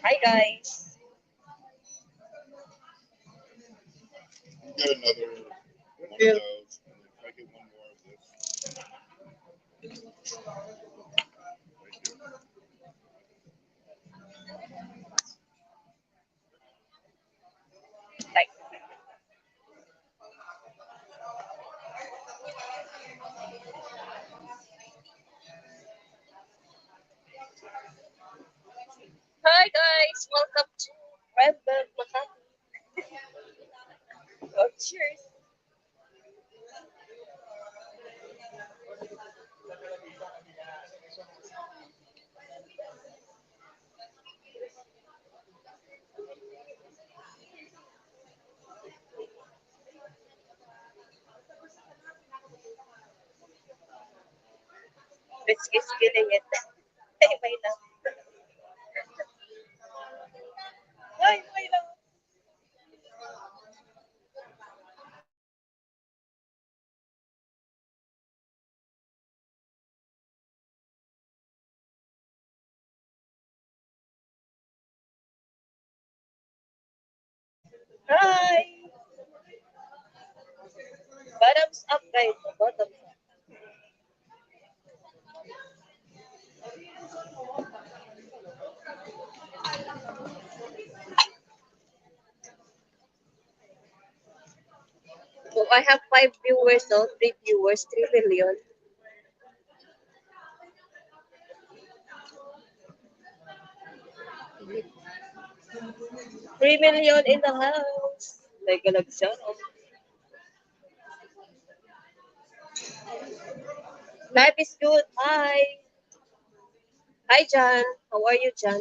Hi guys. Get another one of those, and then if I get one more of this, thank you. Like, hi guys, welcome to Greenbelt, makati. Oh, cheers. Whiskey's killing it. Ay, may lang. Ay, may lang. Hi. Bottoms up guys. Bottoms up. So I have 5 viewers, so 3 viewers, 3 million. 3 million in the house. Like a shout out. Life is good. Hi. Hi, John. How are you, John?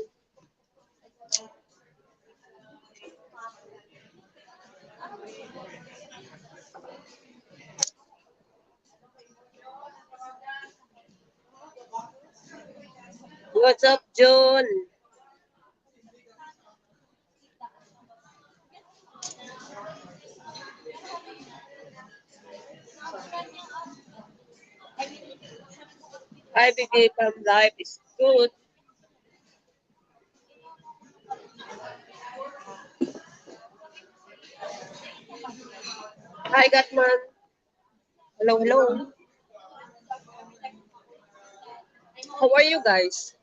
What's up, John? Hi, baby. From life is good. Hi, Gatman. Hello, hello. How are you guys?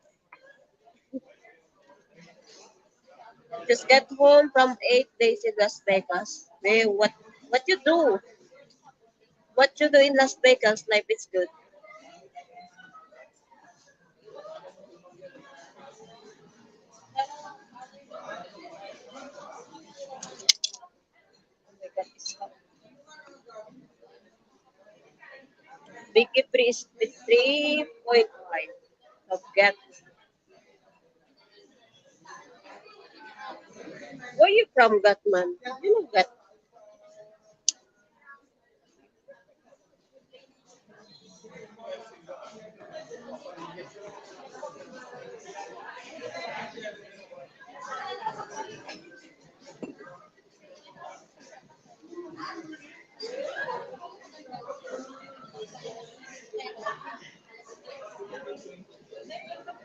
Just get home from 8 days in Las Vegas. Hey, what you do? What you do in Las Vegas? Life is good. Oh my God, it's hot. Biggie Free is 3.5 of get. Where you from, Gatman? You know Gat.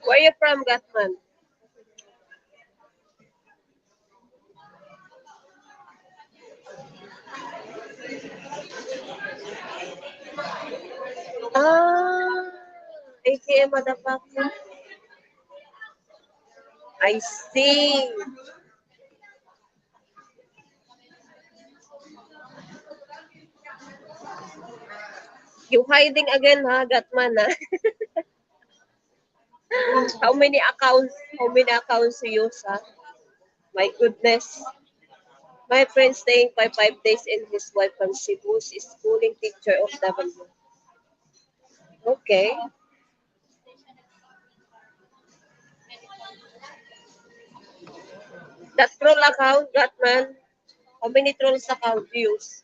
Where you from, Gatman? Ah, ATM motherfucker. I see. You hiding again, ha, Gatman, ha? How many accounts? How many accounts you use, ha? My goodness. My friend staying 5 days in his wife from Cebu is schooling teacher of W. Okay. That troll account, Gatman. How many trolls account you use?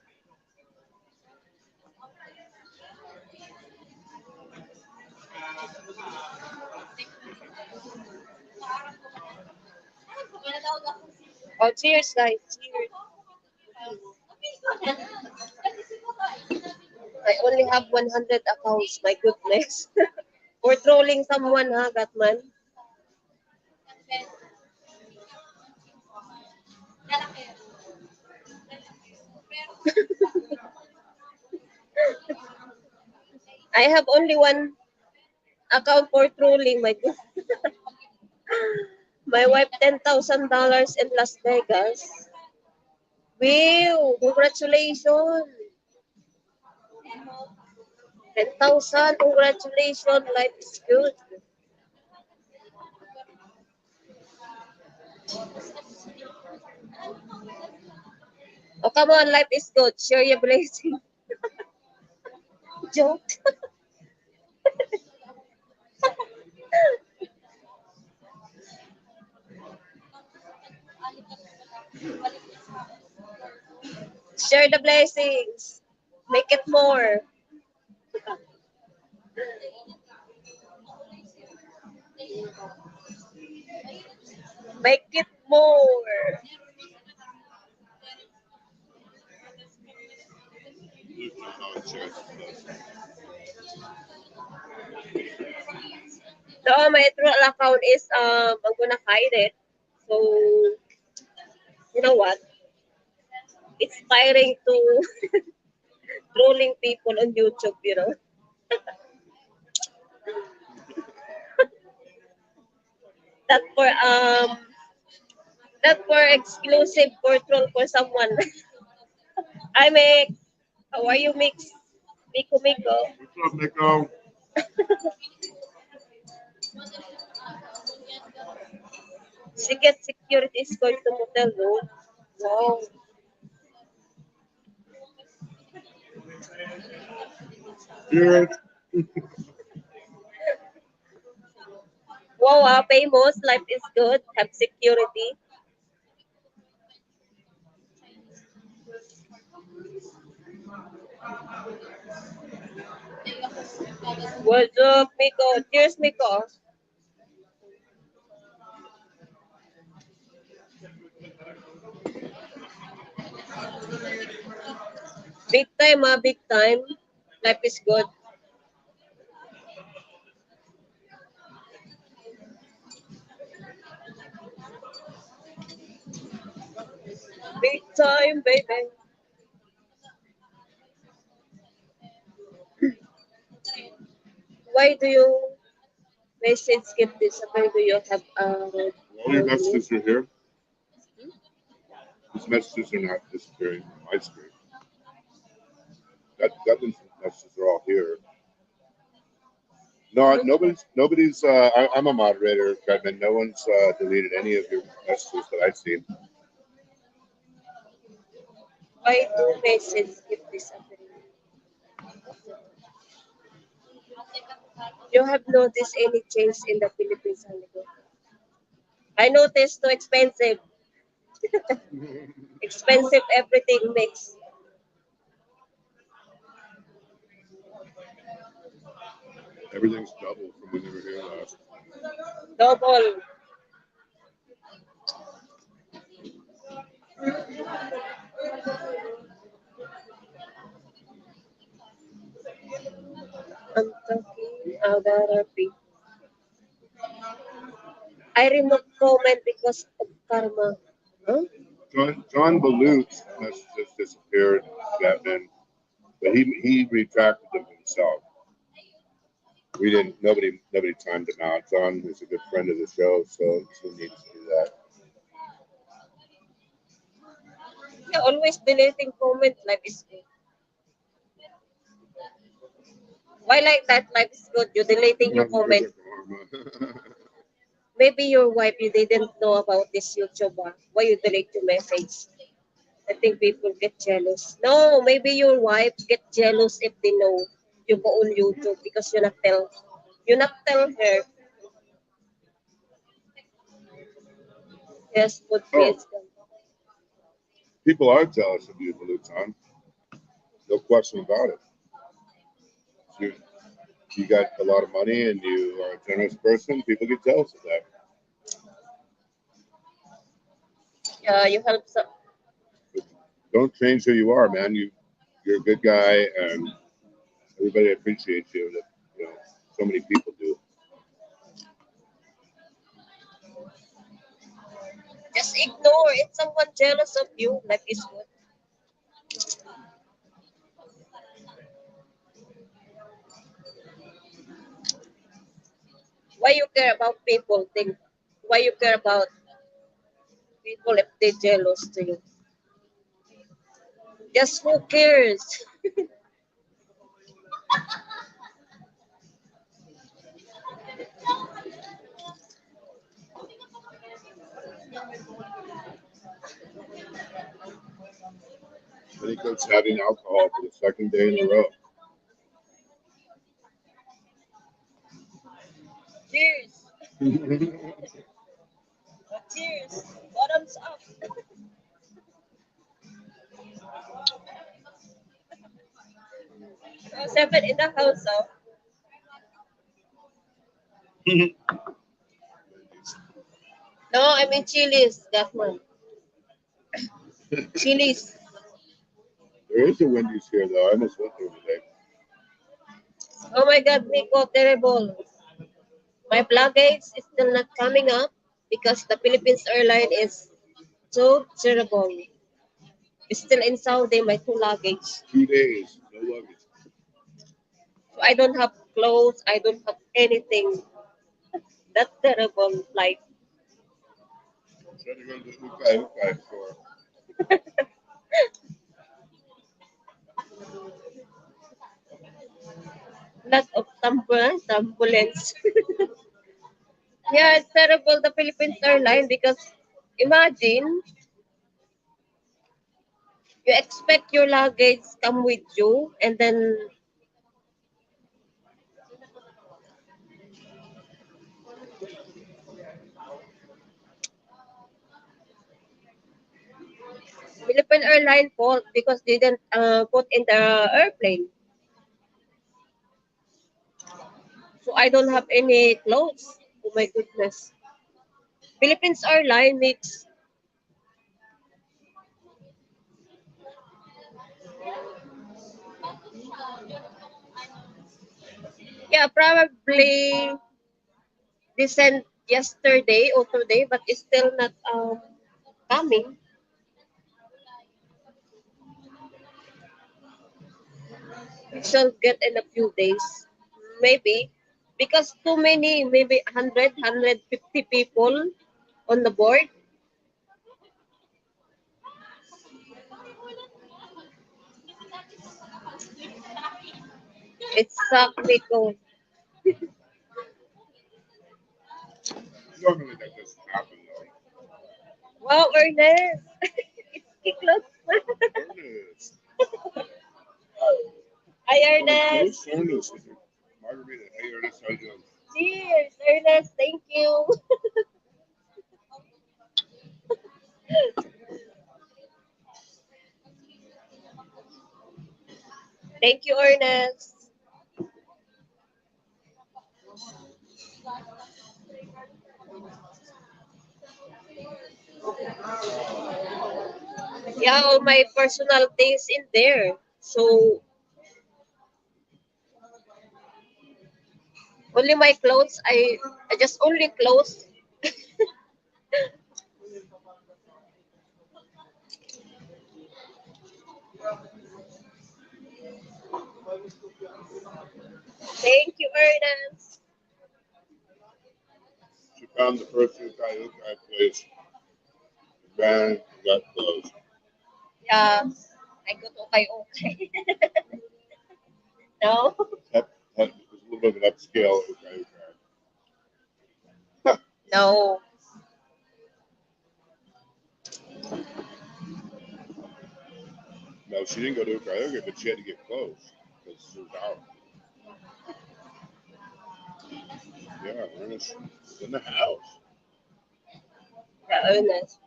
Oh, cheers, guys. Cheers. I only have 100 accounts. My goodness. Or trolling someone, ha, Gatman? I have only one account for trolling. My God. My wife $10,000 in Las Vegas. Wow, congratulations. 10,000, congratulations. Life is good. Oh, come on, life is good. Share your blessing. Joke. Share the blessings. Make it more. Make it more. Luke knows how it shares his stuff. So my troll account is I'm gonna hide it. So you know what? It's tiring to trolling people on YouTube, you know. That for that for exclusive for troll for someone. I make how are you mix? Miko Miko. What's up, Nico? She gets security escort to motel room. Wow. Here, Wow, famous, life is good, have security. What's up, Miko? Cheers, Miko. Big time, big time. Life is good. Big time, baby. Why do you message skip this? Why do you have all your messages are here. These messages are not disappearing from my screen. That messages are all here. No, nobody's. I'm a moderator, Redmond. No one's deleted any of your messages that I've seen. why do message skip this? You have noticed any change in the Philippines, Haligo? I noticed too expensive. Expensive everything makes. Everything's double from when you were here last. Double. I'm talking about people. I removed comment because of karma. Huh? John Balut's messages disappeared, Redmond, but he retracted them himself. We didn't. Nobody timed him out. John is a good friend of the show, so he needs to do that. Yeah, always deleting comment. Life is good. Why like that? Life is good. You deleting your comment. Maybe your wife, you didn't know about this YouTube. Why you delete your message? I think people get jealous. No, maybe your wife get jealous if they know you go on YouTube because you not tell her. Yes, good Oh, feels them. people are jealous of you, Balut. No question about it. You, you got a lot of money and you are a generous person. People get jealous of that. Yeah, you help some. Don't change who you are, man. You're a good guy, and everybody appreciates you. That so many people do. Just ignore. It's someone jealous of you. Life is good. Why you care about people? Think. Why you care about people if they jealous to you? Just who cares? Then he goes having alcohol for the second day in a row. Cheers. Cheers. Bottoms up. Seven in the house, oh. No, I mean chilies. That one. Chilies. There is a Wendy's here though. I almost went there today. Oh my God, Nico, terrible. My luggage is still not coming up because the Philippines airline is so terrible. It's still in Saudi, my two luggage. 2 days, no luggage. So I don't have clothes. I don't have anything. That's terrible. Like, Try to go to the Ukai Ukai store. lot of turbulence. Yeah, it's terrible, the Philippines airline, because imagine you expect your luggage come with you, and then Philippine airline fault because they didn't put in the airplane. So I don't have any clothes. Oh my goodness. Philippines airline makes, yeah, probably they sent yesterday or today, but it's still not coming. We shall get in a few days, maybe, because too many, maybe 150 people on the board. It's sucked go. Normally that doesn't happen though. Wow, Ernest, it's close. Ernest. Hi, Oh, Ernest. close Ernest. Margarita. Hey Ernest, how you doing? Cheers, Ernest. Thank you. Thank you, Ernest. Yeah, all my personal things in there. So only my clothes. I just only clothes. Thank you, Ernest. She found the first Ukai Ukai place. Van got closed. Yeah, I go to okay, okay. No, It was a little bit of an upscale Ukai Ukai. no. No, she didn't go to Ukai Ukai, but she had to get close because she was out. Yeah, Ernest was in the house. Yeah, Ernest.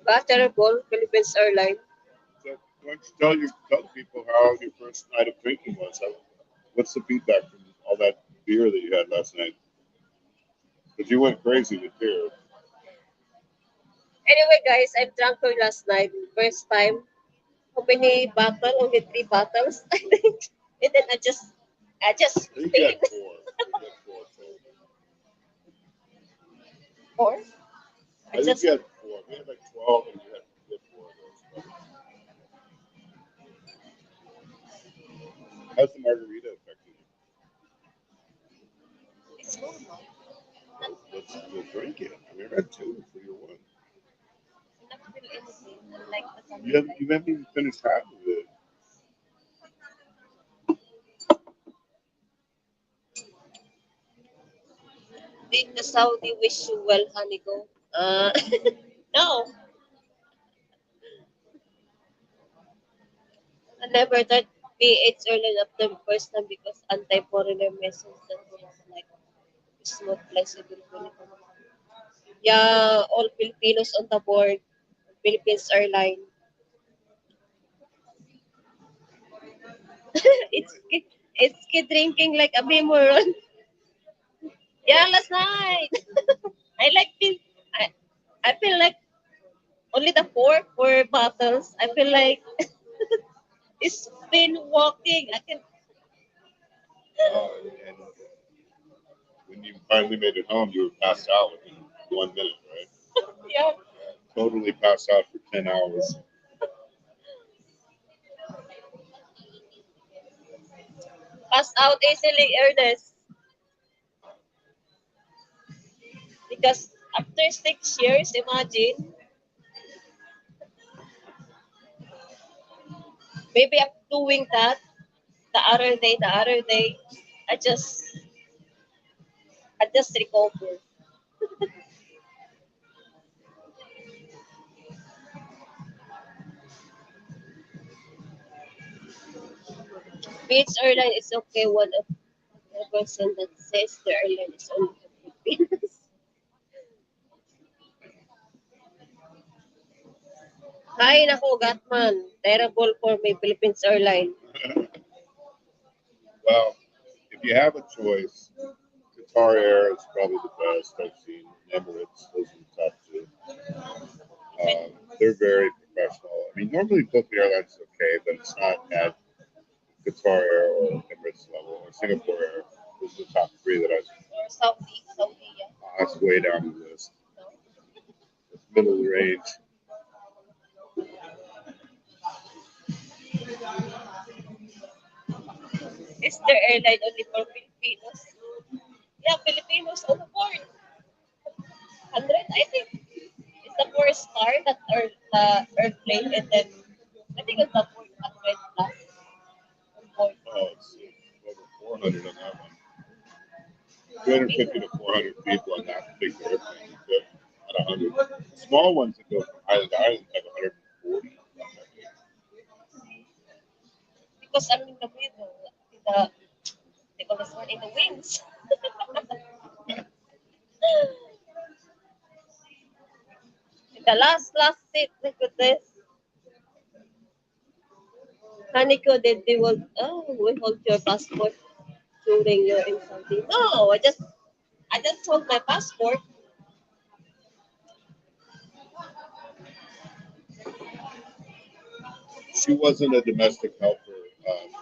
But terrible, Philippines airline. So why don't you tell the people how your first night of drinking was? What's the feedback from all that beer that you had last night? Because you went crazy with beer. Anyway, guys, I've drunk for last night. First time. How many bottle? Only three bottles, I think. And then I just I think you stayed. had four. I think you had four total. Four? I It's think just you had four. We had like 12, and you had four of those. How's the margarita affecting you? it's normal. Not, Let's drink it. I mean, I had two for your one. not feel anything, unlike the You Sunday haven't, light. you haven't even finished half of it. Did the Saudi wish you well, honey? Go. No, I never thought PH earlier of the first time because anti-foreigner message that was like smooth flexible. Yeah, all Filipinos on the board. Philippines Airline. It's kid drinking like a Bimuron. Yeah, last night. I like feel I, I feel like only the four bottles. I feel like it's been walking. I can And when you finally made it home, you were passed out within 1 minute, right? yeah, Totally passed out for 10 hours. pass out easily, Ernest. Because after 6 years, imagine, maybe I'm doing that the other day, I just I just recover. Beach airline is okay. One of the person that says the airline is only for Filipinos. Hay nako, Gatman. Terrible for my Philippines airline. Well, if you have a choice, Qatar Air is probably the best I've seen. Emirates, those are the top two. They're very professional. I mean, normally Ethiopian Airlines is okay, but it's not at Qatar Air or Emirates level or Singapore Air. Those are the top three that I've seen. Or Saudi, yeah. That's way down the list. No? It's middle of the range. Is the airline only for Filipinos? Yeah, Filipinos on board. 100, I think. It's the first star that the airplane, and then I think it's the 400 plus on board. Oh, it's over 400 on that one. 250 to 400 people on that big airplane. At 100. Small ones that go from island to island have 140. Because I'm in the middle, in the, they call this one in the wings. In the last seat, look at this. Kaniko, did they will, oh, we hold your passport during your in Saudi. No, I just hold my passport. She wasn't a domestic helper,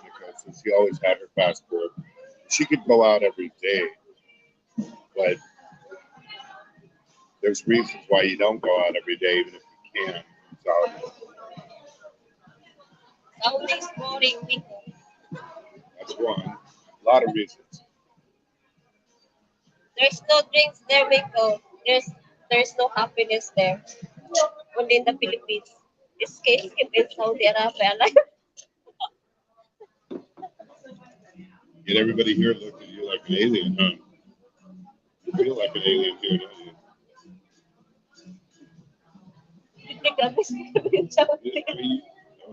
because so she always had her passport. She could go out every day, but there's reasons why you don't go out every day, even if you can. So Saudi is boring, Nico. that's one. A lot of reasons. There's no drinks there, Miko. There's no happiness there. Only in the Philippines. Escape in Saudi Arabia. Like, Yet everybody here looked at you like an alien, huh? You feel like an alien here, don't you? you think I'm in Saudi. I mean,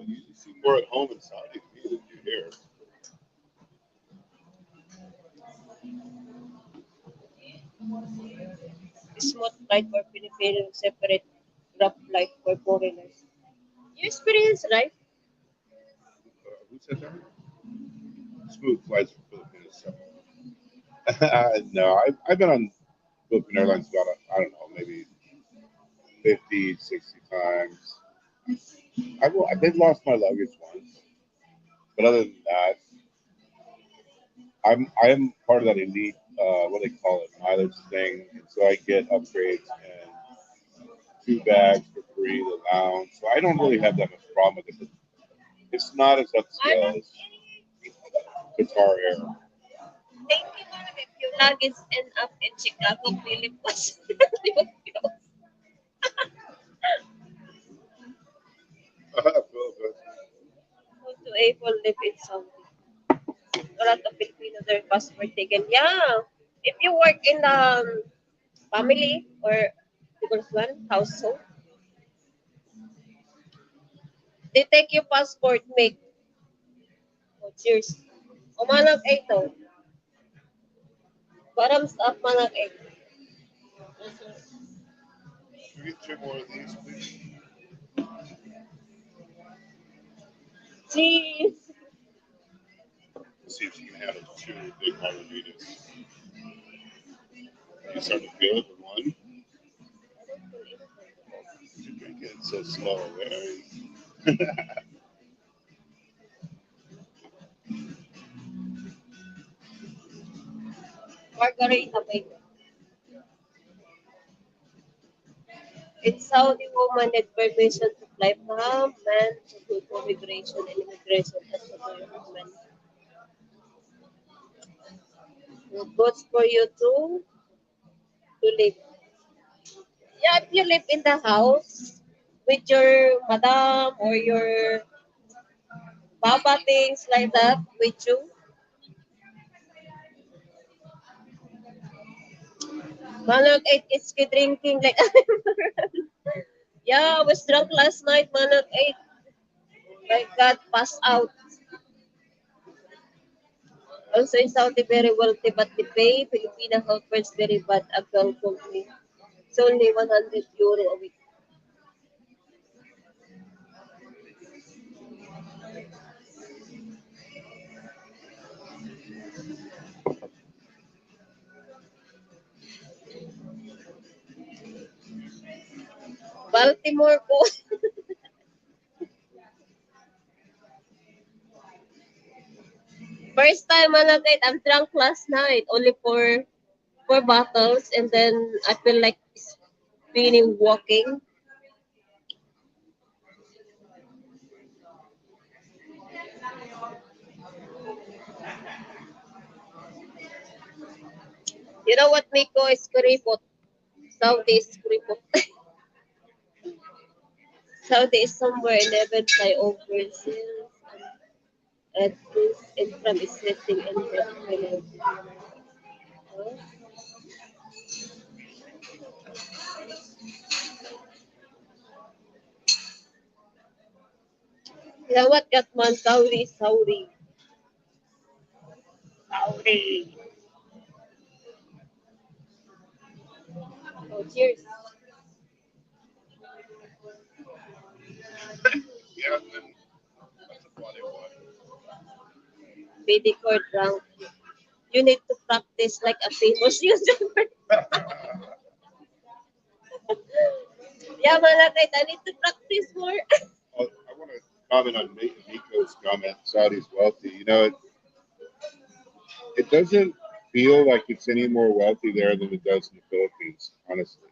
you seem more at home in Saudi than you do here. Smooth flight for Filipinos, separate rough flight for foreigners. You experience, right? Who said that? Smooth flights from Philippines. No, I've been on Philippine Airlines about, I don't know, maybe 50, 60 times. They've lost my luggage once, but other than that, I'm part of that elite what do they call it, mileage thing, and so I get upgrades and 2 bags for free, the lounge. So I don't really have that much problem with it. But it's not as upscale as Qatar Air. Thank you, Manang. If your luggage end up in Chicago, Philip was to able live in Saudi. A lot of Filipino, their passport taken. Yeah. If you work in the family or because one household, they take your passport, make cheers. O manag ay to. Parang stop manag ay. Can we get 2 more of these, please? Cheese. Let's see if she can handle 2 big margaritas. You starting to feel it with one? You drink it so slow. Right? Margarita ba ito? In Saudi, woman need permission to fly from man to go to immigration and immigration as a woman. Good for you to live. Yeah, if you live in the house with your madam or your papa things like that with you, manag eight is drinking like yeah, I was drunk last night, manag eight. My God, passed out. Also in Saudi, very wealthy, but the pay, Filipino helpers, very bad. A girl told me. It's only 100 euro a week. Baltimore po. First time, manag eight, I'm drunk last night. Only for 4 bottles, and then I feel like spinning, walking. You know what, Miko is kuripot. Saudi is kuripot. Saudi is somewhere 11 flyover sales and this infram is setting in the you know what, Gatman? Saudi, Saudi, Saudi. Oh, cheers. Yeah, and then that's why they want. BD core drunk. You need to practice like a famous YouTuber. Yeah, malakay. I need to practice more. I want to comment on Nico's comment. Saudi's wealthy. It doesn't feel like it's any more wealthy there than it does in the Philippines. Honestly,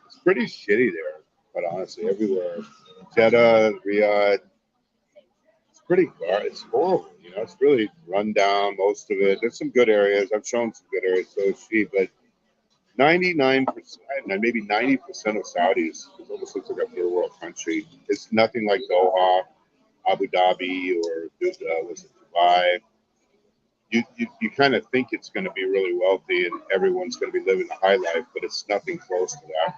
it's pretty shitty there. But honestly, everywhere, Jeddah, Riyadh, it's horrible. It's really run down. Most of it. There's some good areas. I've shown some good areas. So is she, but 99%, maybe 90% of Saudis, it almost looks like a third world country. It's nothing like Doha, Abu Dhabi, or was it Dubai. You kind of think it's going to be really wealthy and everyone's going to be living a high life, but it's nothing close to that.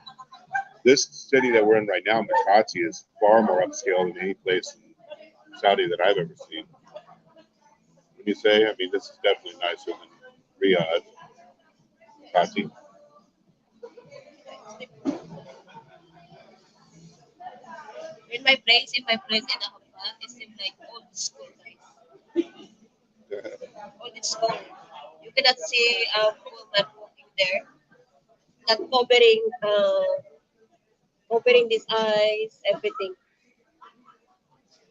This city that we're in right now, Makati, is far more upscale than any place in Saudi that I've ever seen. When you say, I mean, this is definitely nicer than Riyadh, Makati. In my place in Ahaba, it seems like old school, guys. Old school. You cannot see a woman walking there, not covering these eyes, everything.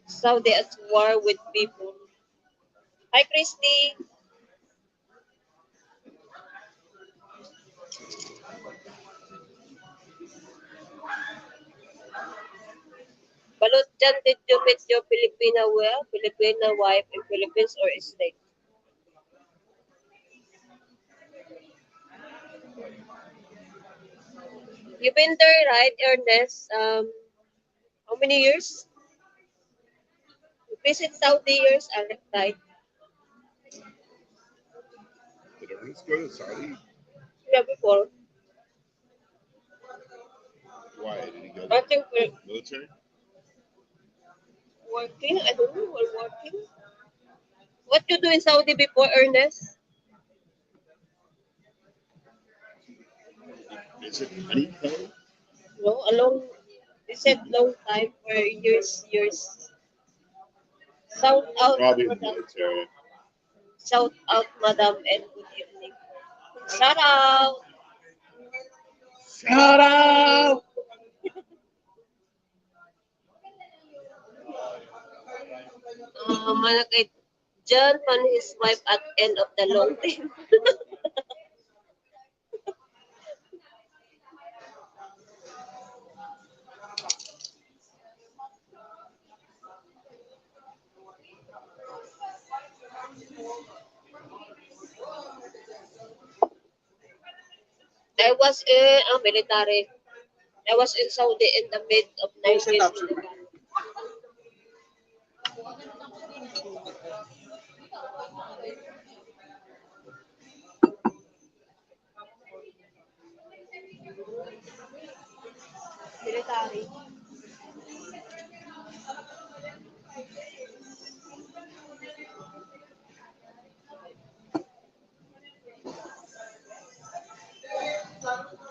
So they at war with people. Hi, Christy. John, did you meet your Filipina wife in Philippines or States? You've been there, right, Ernest? How many years? You visit Saudi years, right? Did Ernest go to Saudi? Yeah, before. Why? Did he go I there? think we're Military? working. I don't know, we're working. What you do in Saudi before, Ernest? Is it honeycomb? No, a long, you said long time for years. Shout out, Probably in the madam. military. Shout out, madam, and good evening. Shout out. Shout out! Malakit John found his wife at end of the long time. I was in a military. I was in Saudi in the mid of 90s. Military.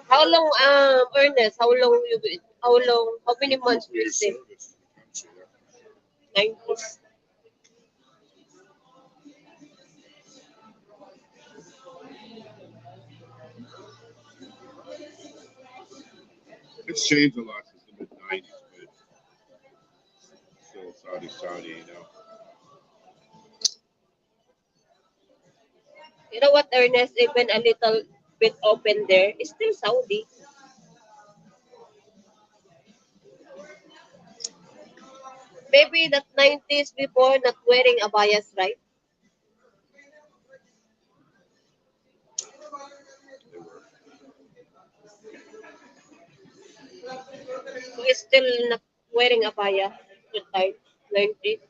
How long, Ernest? How many months you Years stay? service in the country there. 90s. It's changed a lot since the mid 90s, but it's still Saudi, you know. You know what, Ernest? Even a little bit open there. It's still Saudi. Maybe that 90s before not wearing a bias, right? They were. So it's still not wearing a bias. Good time. 90s.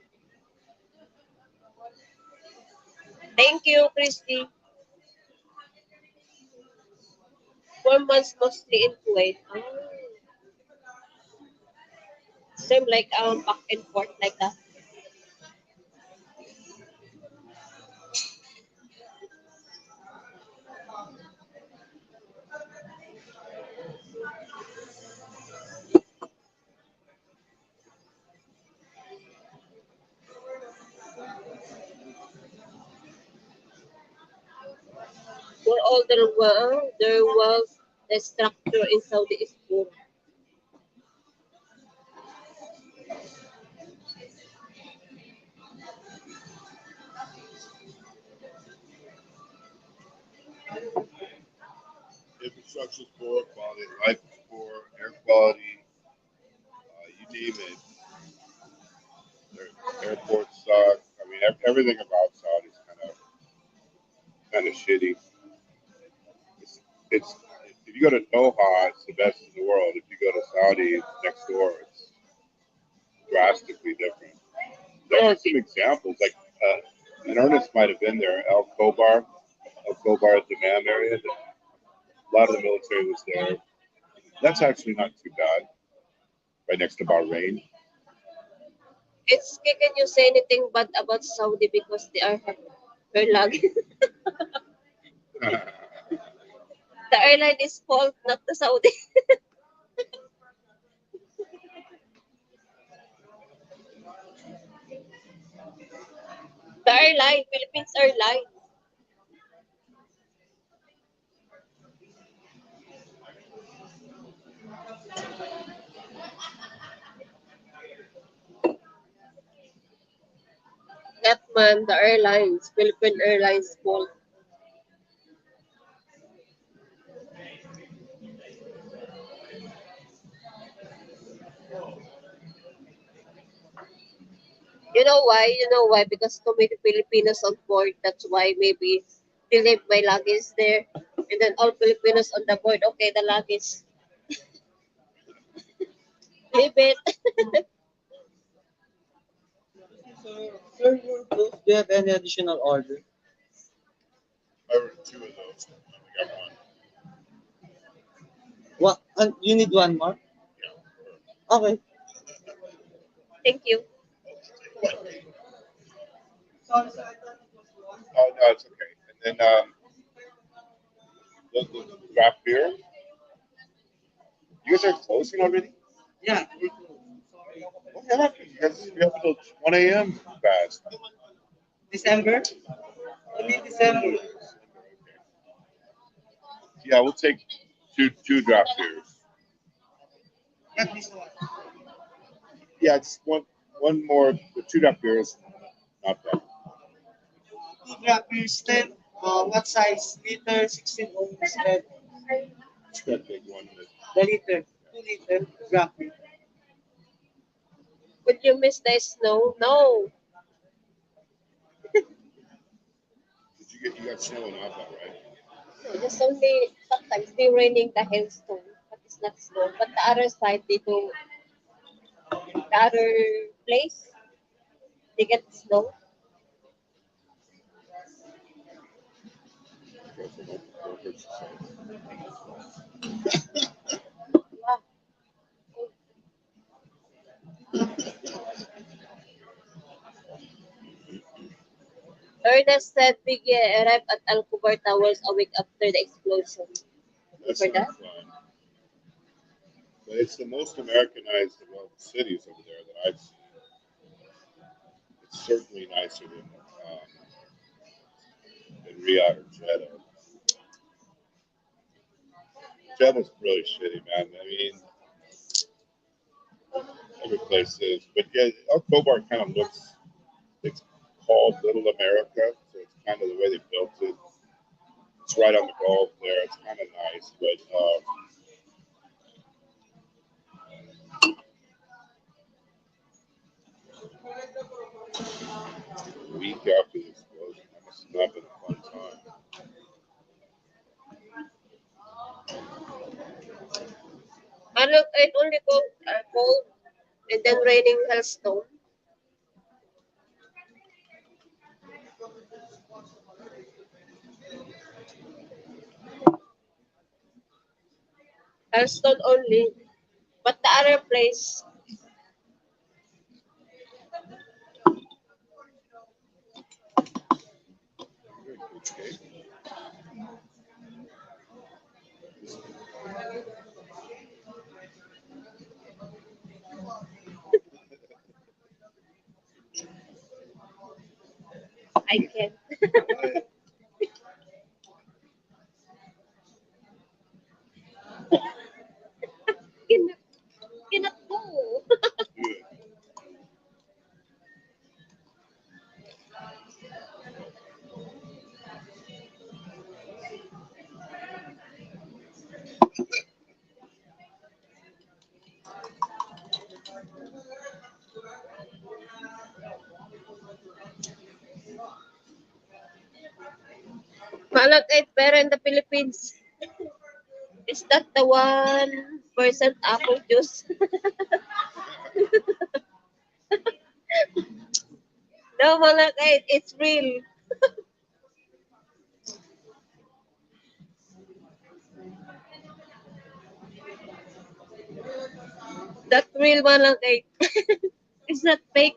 Thank you, Christy. 4 months mostly in Kuwait. Same like back and forth like that. For all there was the structure in Saudi is poor. Infrastructure's poor, quality of life is poor, air quality, you name it. Their airports suck. I mean, everything about Saudi is kind of shitty. It's if you go to Doha, it's the best in the world. If you go to Saudi, it's next door. It's drastically different. There are some examples, like and Ernest might have been there. El Khobar, the Dammam area. A lot of the military was there. That's actually not too bad. Right next to Bahrain. Can you say anything bad about Saudi because they are her luggage? The airline is fault, not the Saudi. The airline, Philippines airline. That man, the airlines, Philippine Airlines fault. You know why? You know why? Because too many Filipinos on board. That's why maybe they leave my luggage there. And then all Filipinos on the board. Okay, the luggage. Leave it. Sir, we're close. Do you have any additional order? I ordered two of those. I got one. What? You need one more? Okay. Thank you. Oh no, it's okay. And then the draft beer. You guys are closing already? Yeah. What happened? You have until 1 a.m. fast. December? Only December. Yeah, we'll take two draft beers. Not this one. Yeah, it's one more. The two draft beers, not bad. Two drop beers then. What size? Liter, 16 ounce red. It's that big one. The liter. 2 liter drop beer. Would you miss the snow? No. You got snow in Aba, right? No, just only sometimes they raining the hailstone, but it's not snow. But the other side, they do the other place, they get snow. Careful, don't hurt yourself. Wow. Ernest said Biggie arrived at Alcobar Towers a week after the explosion. That For that? sounds fun. But it's the most Americanized of all the cities over there that I've seen. It's certainly nicer than Riyadh or Jeddah. Jeddah's really shitty, man. I mean, every place is. But yeah, El Khobar kind of looks, it's called Little America. So it's kind of the way they built it. It's right on the Gulf there. It's kind of nice. But a week after the explosion, that must have not been a fun time. I look, it only cold and then raining hailstone. Hailstone only. But the other place, You're in good shape. I can. Cannot, cannot go. Good. Malagkit pero in the Philippines. Is that the 1% apple juice? No, malagkit. It's real. That real malagkit. It's not fake.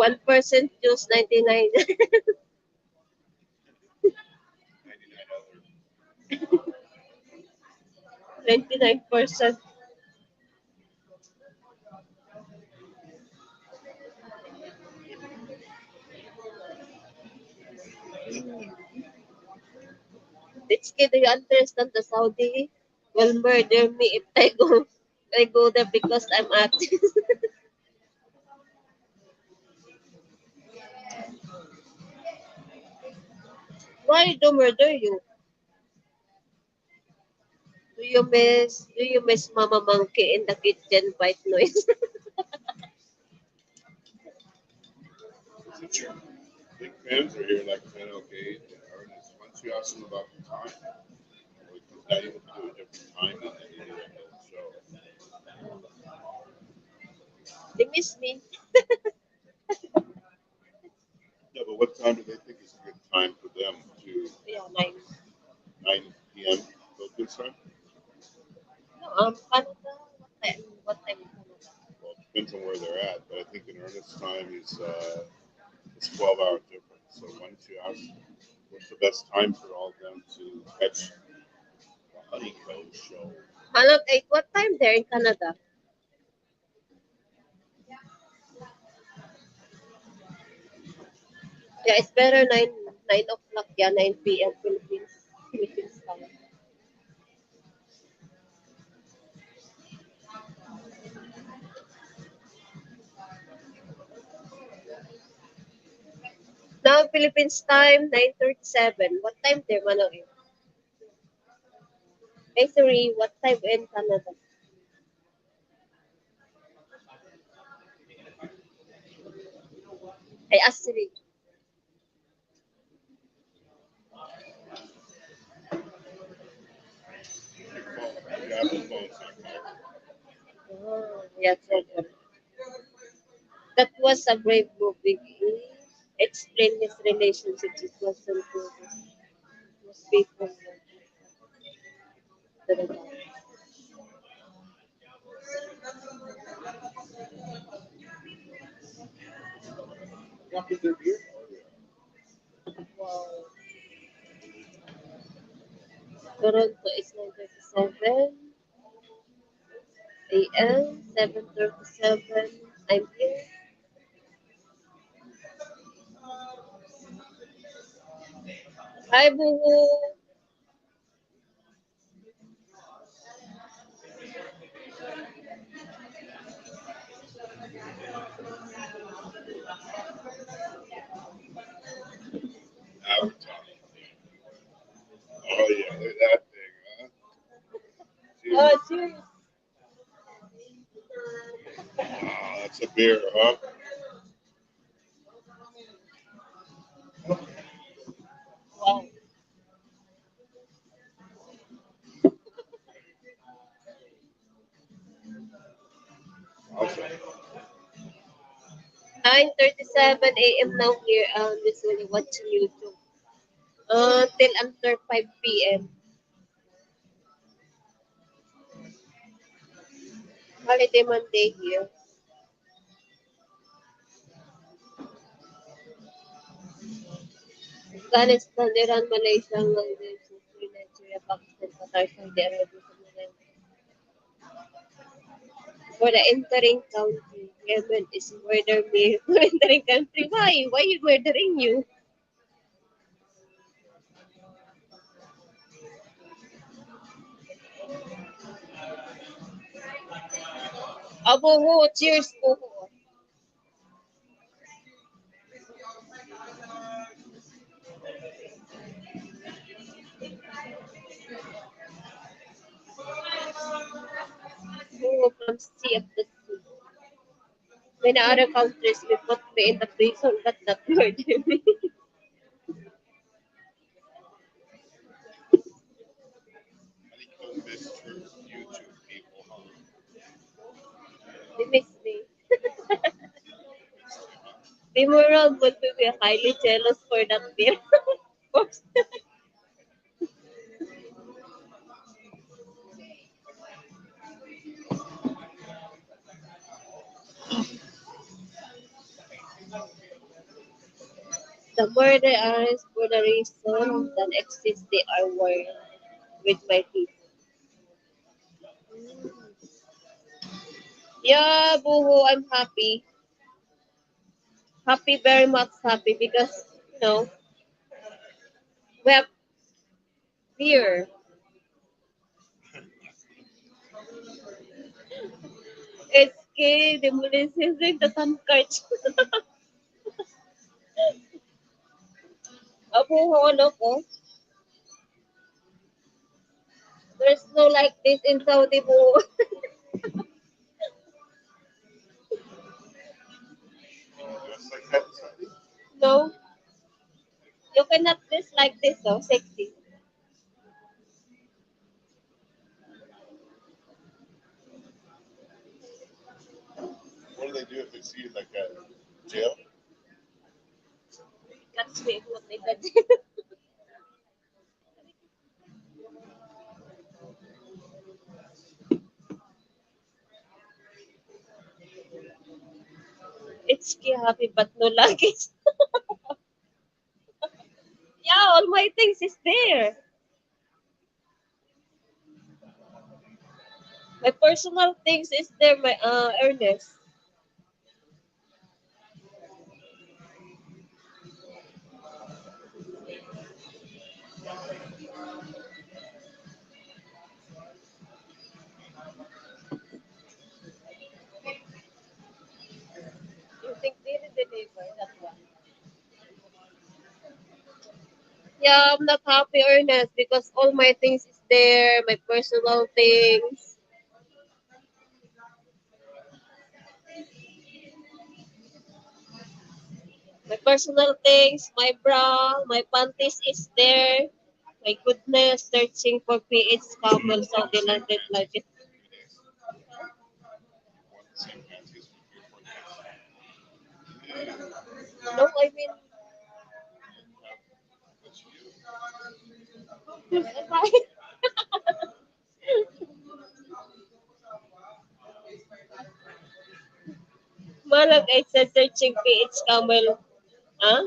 1% juice, 99. 99 99%. It's kid, do you understand the Saudi will murder me if I go there because I'm artist. Why do murder you? Do you miss Mama Monkey in the kitchen bite noise? Since your big fans are here, like kind of okay, Ernest, once you ask them about the time, because now you have to do a different time than they did at the show. They miss me. Yeah, but what time do they think is a good time for them to Yeah, 9. 9 p.m. Philippines time? No, Canada. What time in Canada? Well, it depends on where they're at, but I think in Ernest's time is it's 12-hour difference. So why don't you ask what's the best time for all of them to catch the Honey Co show? Anak 8. What time there in Canada? Yeah, it's better 9 o'clock. Yeah, 9 p.m. Philippines time. Now Philippines time 9:37. What time there, Manong? Hey Siri, what time in Canada? I asked Siri. Your phone, your Apple phone's not connected. Oh, yeah, trouble. That was a brave movie. Explain his relationship with Wilson to most people. What is their beer? Wow. Toronto is 9:37 a.m. 7:37. I'm here. Hi, Buhu. Avatar. Oh yeah, look at that thing, huh? Cheers. Oh, cheers. Ah, that's a beer, huh? Wow. Awesome. 9:37 a.m. now here. Usually watching YouTube. Till after 5 p.m. Holiday Monday here. Afghanistan, Iran, Malaysia, Bangladesh, Nigeria, Pakistan, Qatar, Saudi Arabia, Finland. For the entering country, Yemen is murder me. For entering country, why? Why you murdering you? Abo mo, cheers po. Who from Sea of the Sea. Many other countries will put me in the prison, but not murder me. Honeycomb missed her YouTube people, huh? They miss me. Missed you, huh? The moral would be highly jealous for that beer. Of course. The more they are for the reason that exists, they are worried with my people. Yeah, boo, I'm happy. Happy, very much happy because, you know, we have beer. SK, demolition, the tankard. Apo, ano ko? There's no like this in Saudi po. Just like that. No, you cannot dress like this, oh, sexy. What do they do if they see you like at jail? Catch me if not like that. It's key happy but no luggage. Yeah, all my things is there. My personal things is there, my Ernest. You think they will deliver that one? Yeah, I'm not happy, Ernest, because all my things is there, my personal things, my bra, my panties is there. My goodness, searching for PH camel, so they landed like it. Want the same panties for 3 or 4 days? No, I mean, What's you? Malag I said searching PH camel. Huh?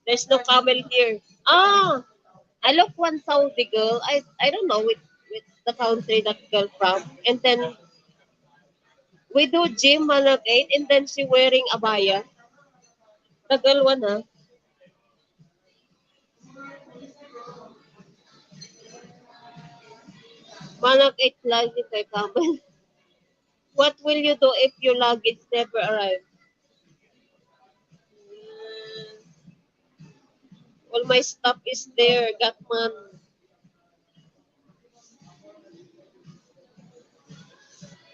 There's no camel here. Ah, I look one Saudi girl. I don't know with the country that girl from. And then we do gym Malag 8 and then she wearing abaya. The girl one ha. Malag 8 lagi kay camel. What will you do if your luggage never arrive? All my stuff is there, Gatman.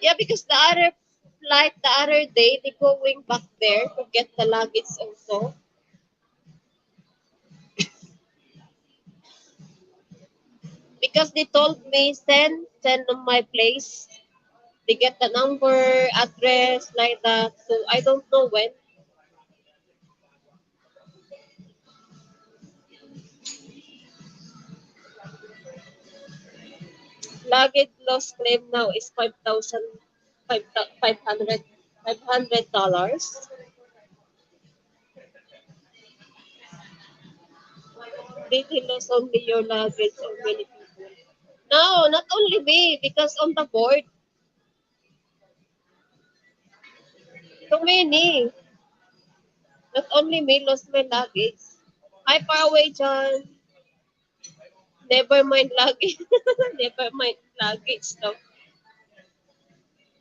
Yeah, because the other flight the other day, they going back there to get the luggage also. Because they told me send on my place. They get the number, address, like that. So I don't know when. Luggage loss claim now is 5,000, 500, $500. Did he lose only your luggage or many people? No, not only me, because on the board, too many. Not only me lost my luggage. Hi, far away, John. Never mind luggage. Never mind luggage. No.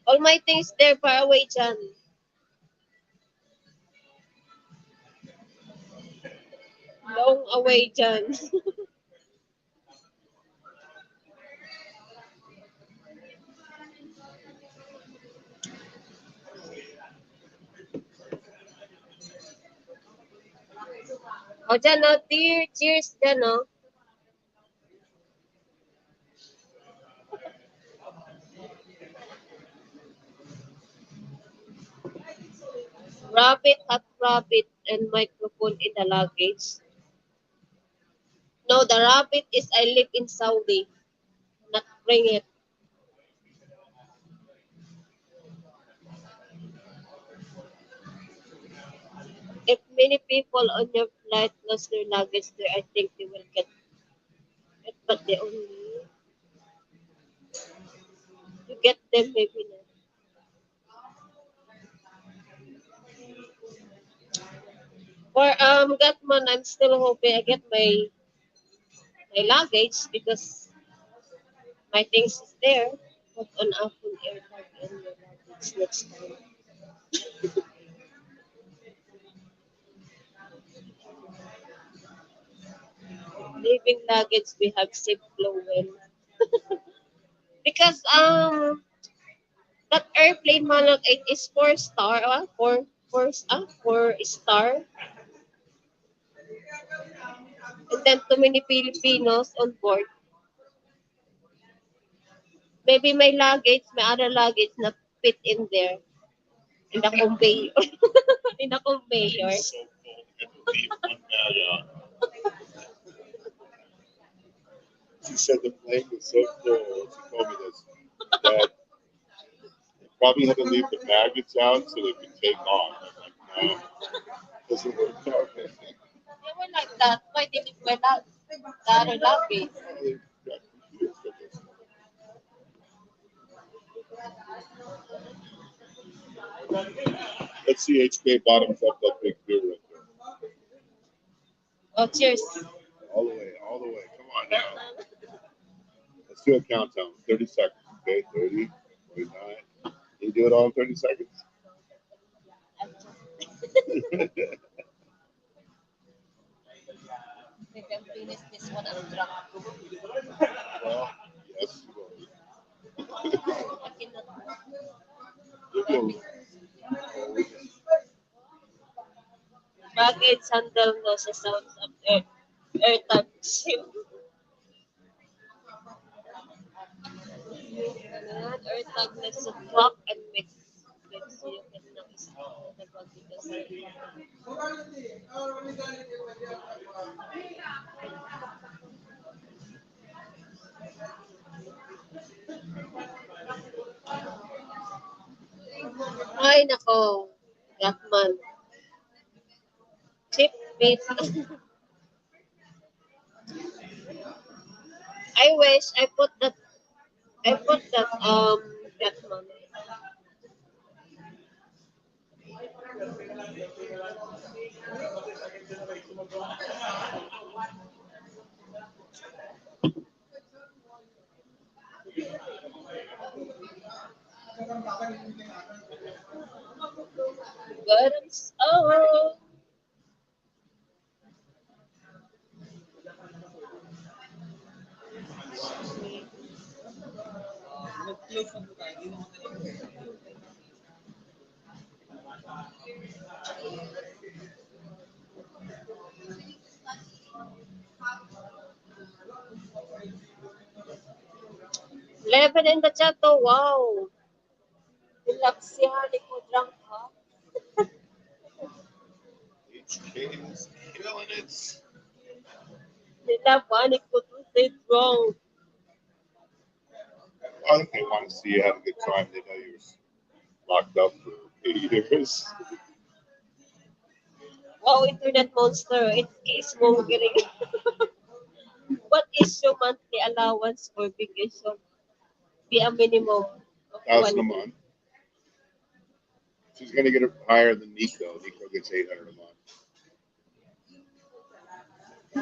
All my things there far away, John. Long away, John. O, John, no, dear. Cheers, John, no. Rabbit, hot rabbit, and microphone in the luggage. No, the rabbit is I live in Saudi. Not bring it. If many people on your flight lost their luggage there, I think they will get it. But they only you get them maybe not. For Gatman, I'm still hoping I get my luggage because my things is there. Put on Apple AirTag and your luggage next time. Leaving luggage we have safe flow well. Because that airplane Malak 8 is 4 star, 4 star. And then too many Filipinos on board. Maybe my luggage, my other luggage na fit in there. In the conveyor. In the conveyor. So cold. Had to leave one bag on. She said the plane was so cold. She told me this that they probably had to leave the baggage out so they could take off. I'm like, no, doesn't work out. They were like that. Why didn't we not the other luggage? They got confused, I guess. Let's see HK bottoms up that big beer right there. Oh, cheers. All the way, all the way. Come on now. Let's do a countdown. 30 seconds. Okay, 30, 29. You do it all in 30 seconds? We can finish this one and drunk. Well, yes, you will. I cannot. You will. Baggage handle no sa sounds of air tag ship. Ganun, air tag na sa truck and mix. So you can now is because ay nako, Gatman. Chip meat. I wish I put that Gatman. But oh, 11 in the chat oh, wow. Relax yan, ko drunk ha. HK is killing it. Nila panic ko to stay wrong. I think they want to see you have a good time. They know you're locked up for 8 years. Wow, internet monster, it's case mongering. What is your monthly allowance for vacation? Be a minimum of 1,000 a 1 month. She's gonna get it higher than Nico. Nico gets 800 a month.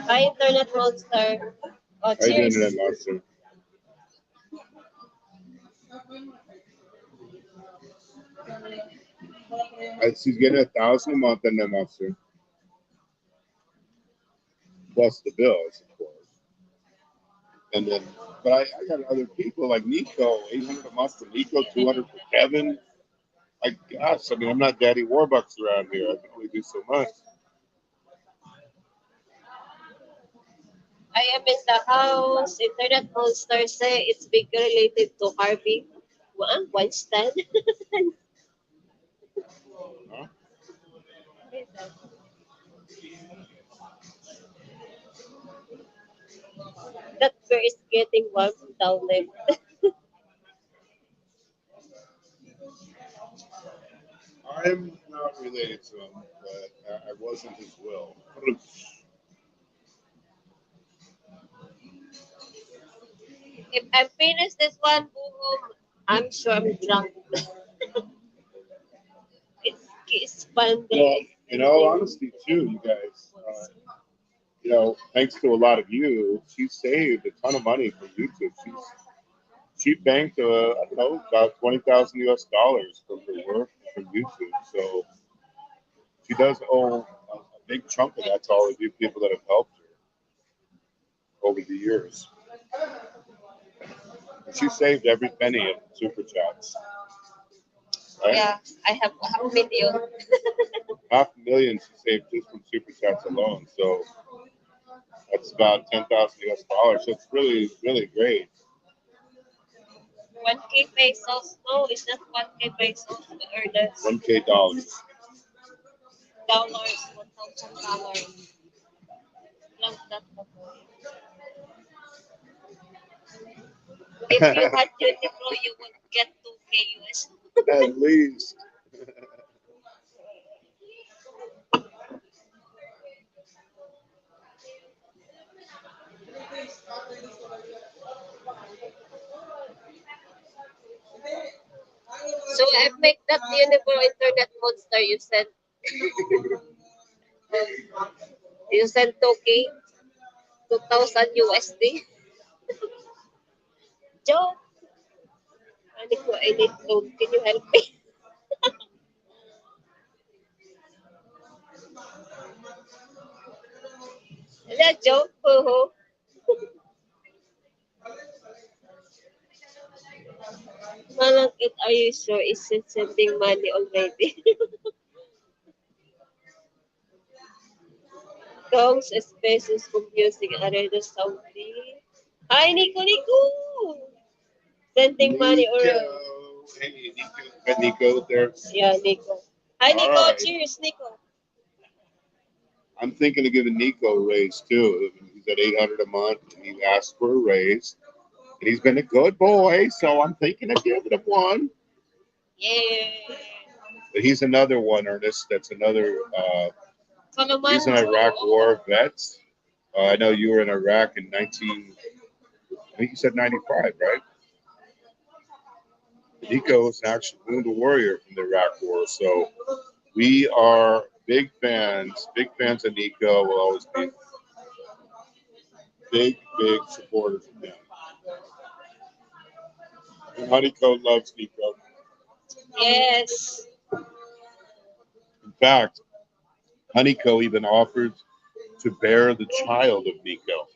Hi, internet monster. Oh, How you doing cheers. today, Monster? She's getting 1,000 a month in that Monster, plus the bills, of course. And then, but I got other people like Nico, 800 a month for Nico, 200 for Kevin. I gosh, I mean, I'm not Daddy Warbucks around here. I can only do so much. I am in the house. Internet monster say it's big related to Harvey Weinstein. Huh? That bear is getting warm down there. I'm not related to him, but I wasn't his will. If I finish this one, boom, I'm sure I'm drunk. It's fun Well, day. in all honesty, too, you guys, thanks to a lot of you, she saved a ton of money from YouTube. She banked, I don't know, about 20,000 US dollars from her work from YouTube. So she does owe a big chunk of that to all of you people that have helped her. years. She saved every penny in super chats. Right? Yeah, I have 500,000. $500,000 she saved just from super chats alone. So that's about 10,000 US dollars. So it's really, really great. 1K pesos. No, it's not 1K pesos. Or that's 1K dollars. dollars, $1,000. Lang that before. If you had Duty Pro, you would get 2K US. At least. So I make that Unipro Internet Monster you send 2K, 2,000 USD. Joe, I need loan. Can you help me? Wala, Joe. Ho. Malangkit, are you sure is sending money already? Tongs, pesos, confusing, Arena Saudi. Hi, Nico. Sending money or... Nico. Hey, Nico. Got Nico there. Yeah, Nico. Hi, All Nico. right. Cheers, Nico. I'm thinking of giving Nico a raise too. He's at 800 a month, and he asked for a raise. And he's been a good boy, so I'm thinking of giving him one. Yeah. But he's another one, Ernest. That's another. So naman, He's an Iraq War vet. I know you were in Iraq in 19. I think you said 95, right? Nico is an actual wounded warrior from the Iraq War, so we are big fans of Nico. Will always be big supporters of him. And Honeycoat loves Nico. yes. In fact, Honeyco even offered to bear the child of Nico,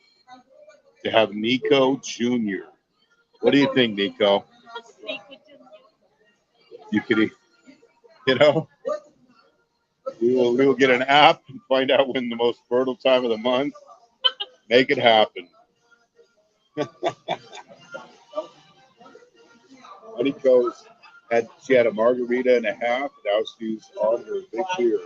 to have Nico Jr. What do you think, Nico? You could, you know, we will get an app and find out when the most fertile time of the month. Make it happen. Honeyco's she had a margarita and a half. Now she's on her big beer.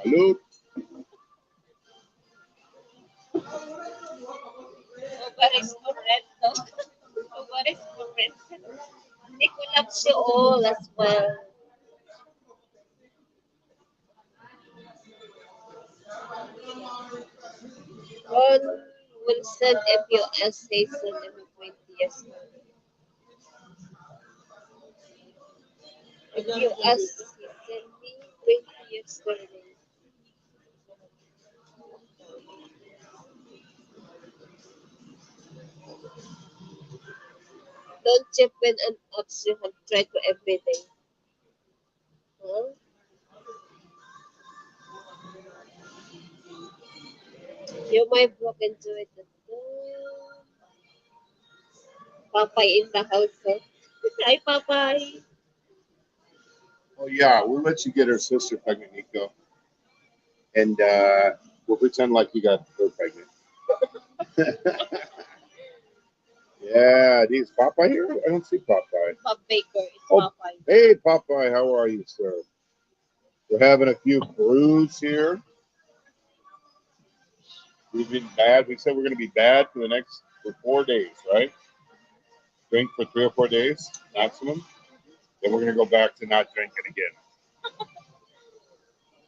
Hello. What is correct? What is correct? They collapse you all as well. Ron will send MUS says on every 20 years. MUS, he sent me 20 years early. Don't chip in an apps you have tried to every day. Huh? You might walk into it. Papay in the house. Huh? Hi, Papay. Oh yeah, we'll let you get her sister pregnant, Nico, and we'll pretend like you got her pregnant. Yeah, is Popeye here? I don't see Popeye. Pop Baker. It's Oh, Papay. hey Popeye, how are you, sir? We're having a few brews here. We've been bad. We said we're going to be bad for 4 days, right? Drink for 3 or 4 days maximum. Then we're going to go back to not drinking again.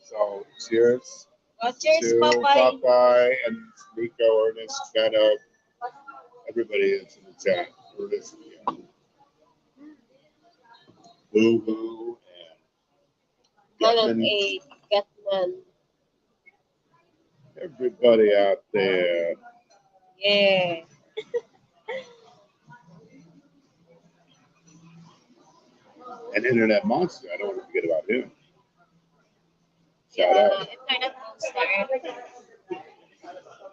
So cheers Oh, cheers, to Papay. Popeye and Nico, Ernest, Jenna, everybody that's in the chat. Ernest, yeah. Boo Boo Manang and A. Gatman. everybody out there. Yeah. And Internet Monster. I don't want to forget about him. Shout out. Yeah, internet monster.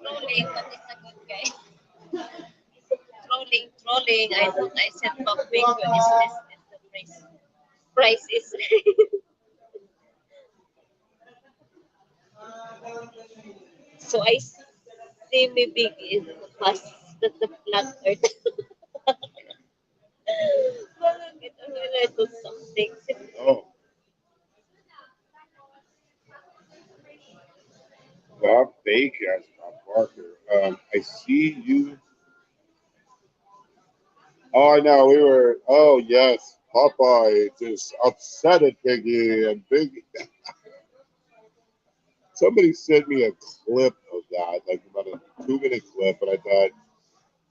Trolling, but it's a good guy. Trolling. I thought I said McWing, but is the price. Price is. So I see me big in past the flat earth. Parang ito to something. Oh, Bob Bacon, Bob Barker. I see you. Oh, I know. We were. Oh, yes. Popeye just upset at Biggie, and Biggie. Somebody sent me a clip of that, like about a 2 minute clip, and I thought,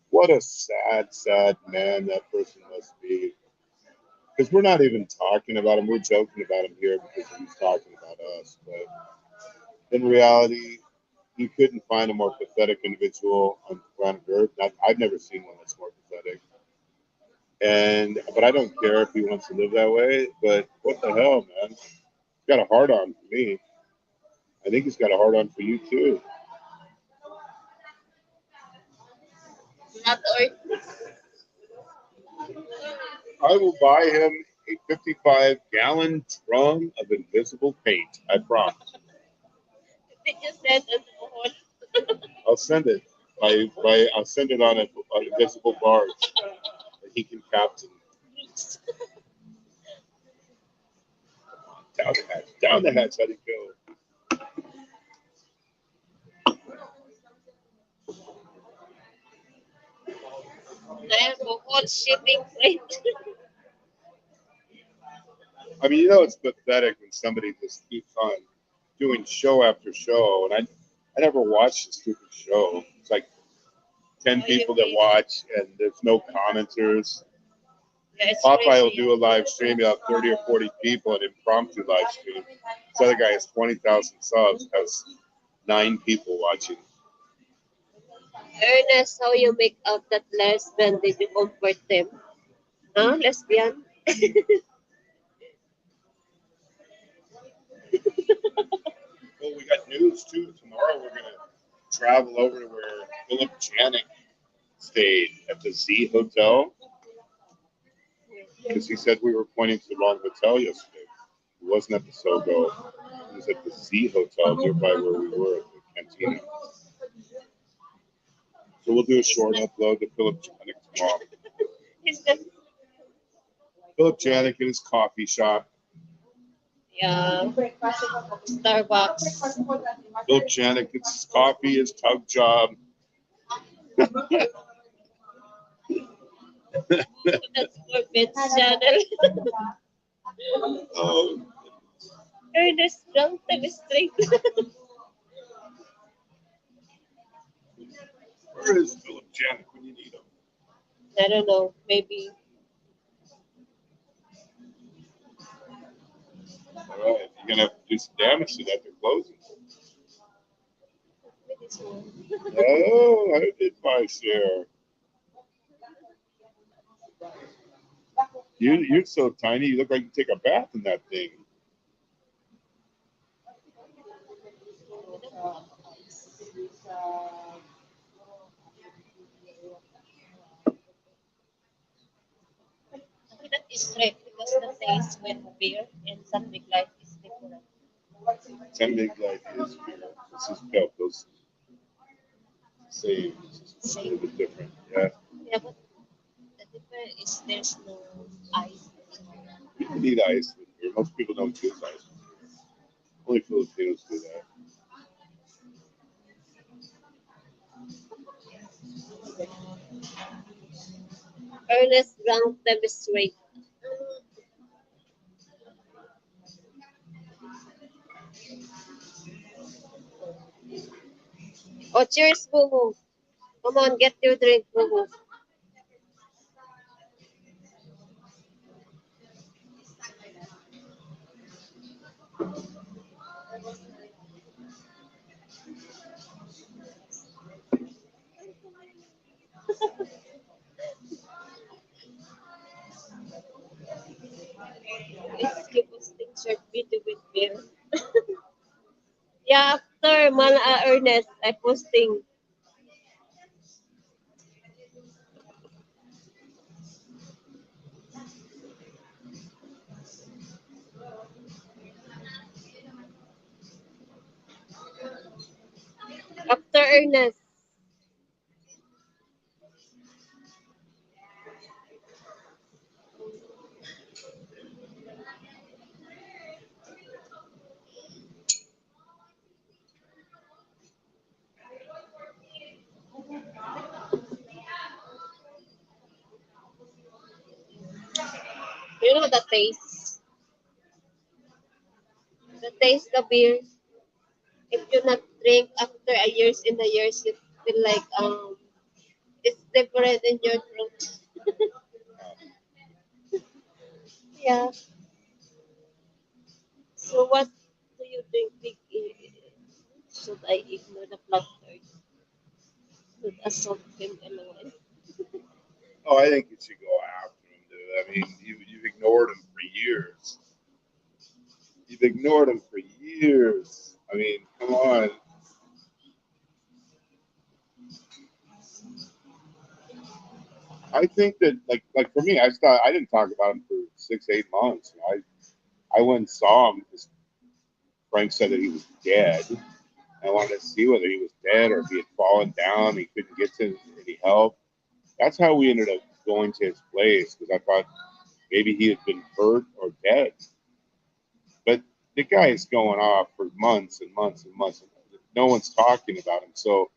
what a sad, sad man that person must be. Because we're not even talking about him. We're joking about him here because he's talking about us. But in reality, you couldn't find a more pathetic individual on planet Earth. I've never seen one that's more pathetic. But I don't care if he wants to live that way. But what the hell, man? He's got a hard on for me. I think he's got a hard on for you too. Flat earth. I will buy him a 55-gallon drum of invisible paint. I promise. Did you send us all? I'll send it. I'll send it on an invisible barge that he can captain. Down the hatch. Down the hatch. Let it go. I have a whole shipping freight. I mean, it's pathetic when somebody just keeps on doing show after show, and I never watched the stupid show. It's like 10 Oh, you people that mean? watch, and there's no commenters. Yeah, it's Popeye will crazy. do a live stream, you have 30 or 40 people, an impromptu live stream. This other guy has 20,000 subs, has 9 people watching. Ernest, how you make out that lesbian? Did you comfort them? Huh? Lesbian? Well, we got news too. Tomorrow we're going to travel over to where Philip Janik stayed at the Z Hotel because he said we were pointing to the wrong hotel yesterday. It wasn't at the Sogo. It was at the Z Hotel nearby where we were at the cantina. So we'll do a short upload to Philip Janik tomorrow. Is that, Philip Janik in his coffee shop. yeah, Starbucks. Philip Janik gets his coffee, his tug job. That's for Ben's channel. Oh, Ernest, long time straight. where is Philip Janik when you need him? I don't know. Maybe. All right, you're gonna have to do some damage to that. They're closing. Oh, I did my share. You're so tiny. You look like you take a bath in that thing. That is correct because the taste when beer and some big life is different. 10 big life is beer. This is pep. Those same. It's a little bit different. Yeah. Yeah, but the difference is there's no ice. You don't need ice with beer. Most people don't use ice. Only Filipinos do that. Ernest drank them straight. Oh, cheers, Boo. Come on, get your drink, Boo. It's keep posting short video with beer. Yeah, after Ernest, I posting. After Ernest. You know the taste. The taste the beer. If you not drink after a years in a years, you feel like it's different in your throat. Yeah. So what do you think? Should I ignore the flattery? Should assault him alone? Oh, I think you should go after him, dude. I mean, you've ignored him for years. You've ignored him for years. I mean, come on. I think that like for me, I didn't talk about him for 6, 8 months. I went and saw him because Frank said that he was dead. I wanted to see whether he was dead or if he had fallen down. He couldn't get to any help. That's how we ended up going to his place because I thought maybe he had been hurt or dead. But the guy is going off for months and months and months. And no one's talking about him. So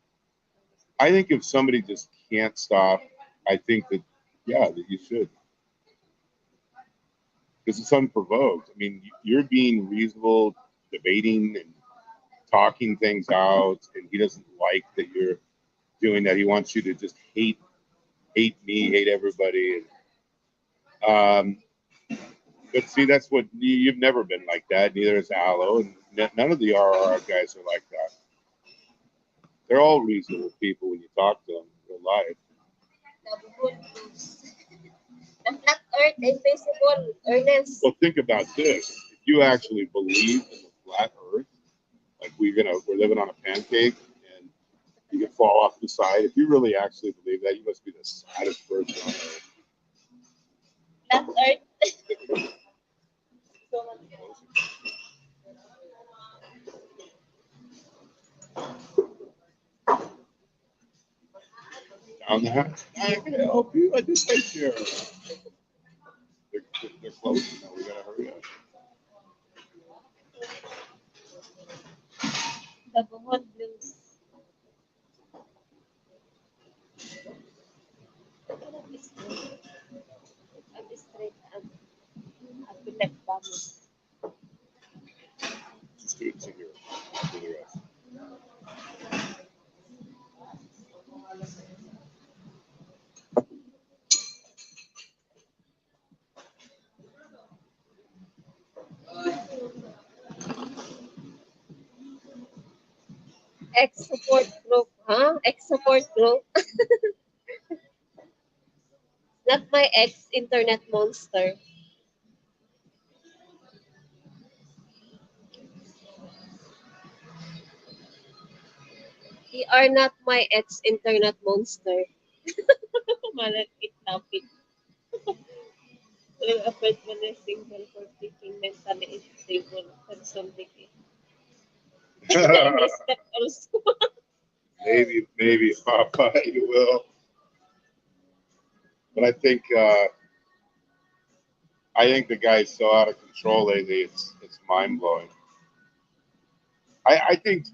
I think if somebody just can't stop, I think that yeah, that you should because it's unprovoked. I mean, you're being reasonable, debating and talking things out, and he doesn't like that you're doing that. He wants you to just hate me, hate everybody. And, but see, that's what you've never been like that. Neither is Aloe, and none of the RR guys are like that. They're all reasonable people when you talk to them in real life. The moon goes. The flat earth invisible, Ernest. Well, think about this: if you actually believe in the flat Earth, like we're living on a pancake, and you can fall off the side. If you really actually believe that, you must be the saddest person on earth. Flat earth. So much. Down the hatch. I can help you. I just take care. They're closing now. We gotta hurry up. The Bohol blues. Ang straight ang bilek vamos. Just do it to here. For the rest. Ex support group, huh? Ex support group. Not my ex internet monster. He are not my ex internet monster. Malakit topic. Well, afraid mo na single for thinking mentally stable person like Miss that also. maybe, Papa, you will. But I think the guy's so out of control lately. It's mind blowing. I think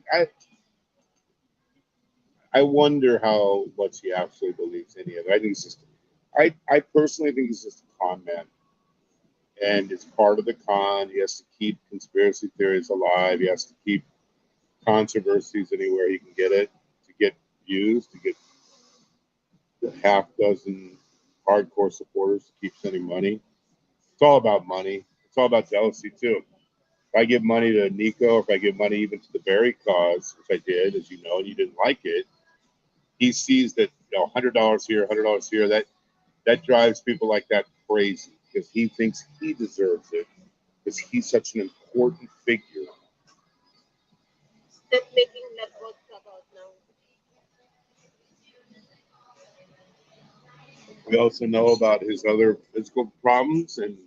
I wonder how much he actually believes any of it. I think he's just. I personally think he's just a con man, and it's part of the con. He has to keep conspiracy theories alive. He has to keep controversies anywhere he can get it to get views, to get the half dozen hardcore supporters to keep sending money. It's all about money. It's all about jealousy too. If I give money to Nico, if I give money even to the Berry cause, which I did, as you know, and you didn't like it, he sees that $100 here, $100 here. That drives people like that crazy because he thinks he deserves it because he's such an important figure. that making that vodka about now. We also know about his other physical problems, and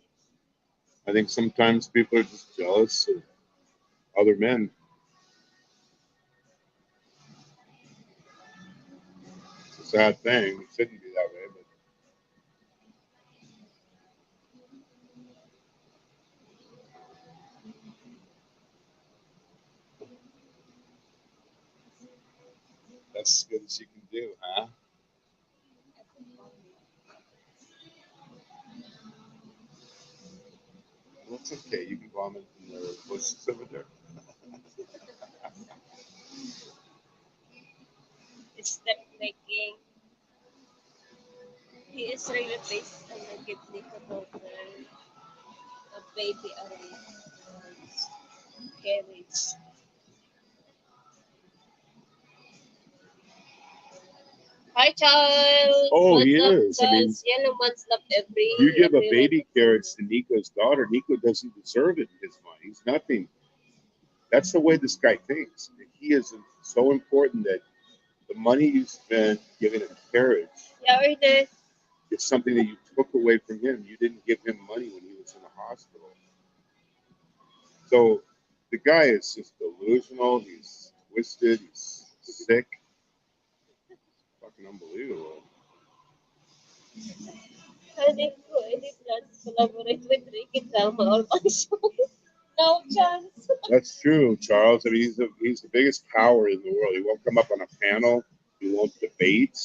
I think sometimes people are just jealous of other men. It's a sad thing. It shouldn't be that way, but that's as good as you can do, huh? Well, it's okay. You can vomit in the bushes over there. Step making. He is really based on the kidney daughter, a baby array carriage. Hi, child. Oh, What's he up, is. I mean, guys? Yan naman slap you give a everyone. baby carriage to Nico's daughter. Nico doesn't deserve it in his mind. He's nothing. That's the way this guy thinks. He is so important that the money you spent giving him carriage Yeah, or the is something that you took away from him. You didn't give him money when he was in the hospital. So the guy is just delusional. He's twisted. He's sick. Fucking unbelievable. any plans to collaborate with Ricky Drama or on show? No chance. That's true, Charles. I mean, he's the biggest power in the world. He won't come up on a panel. He won't debate.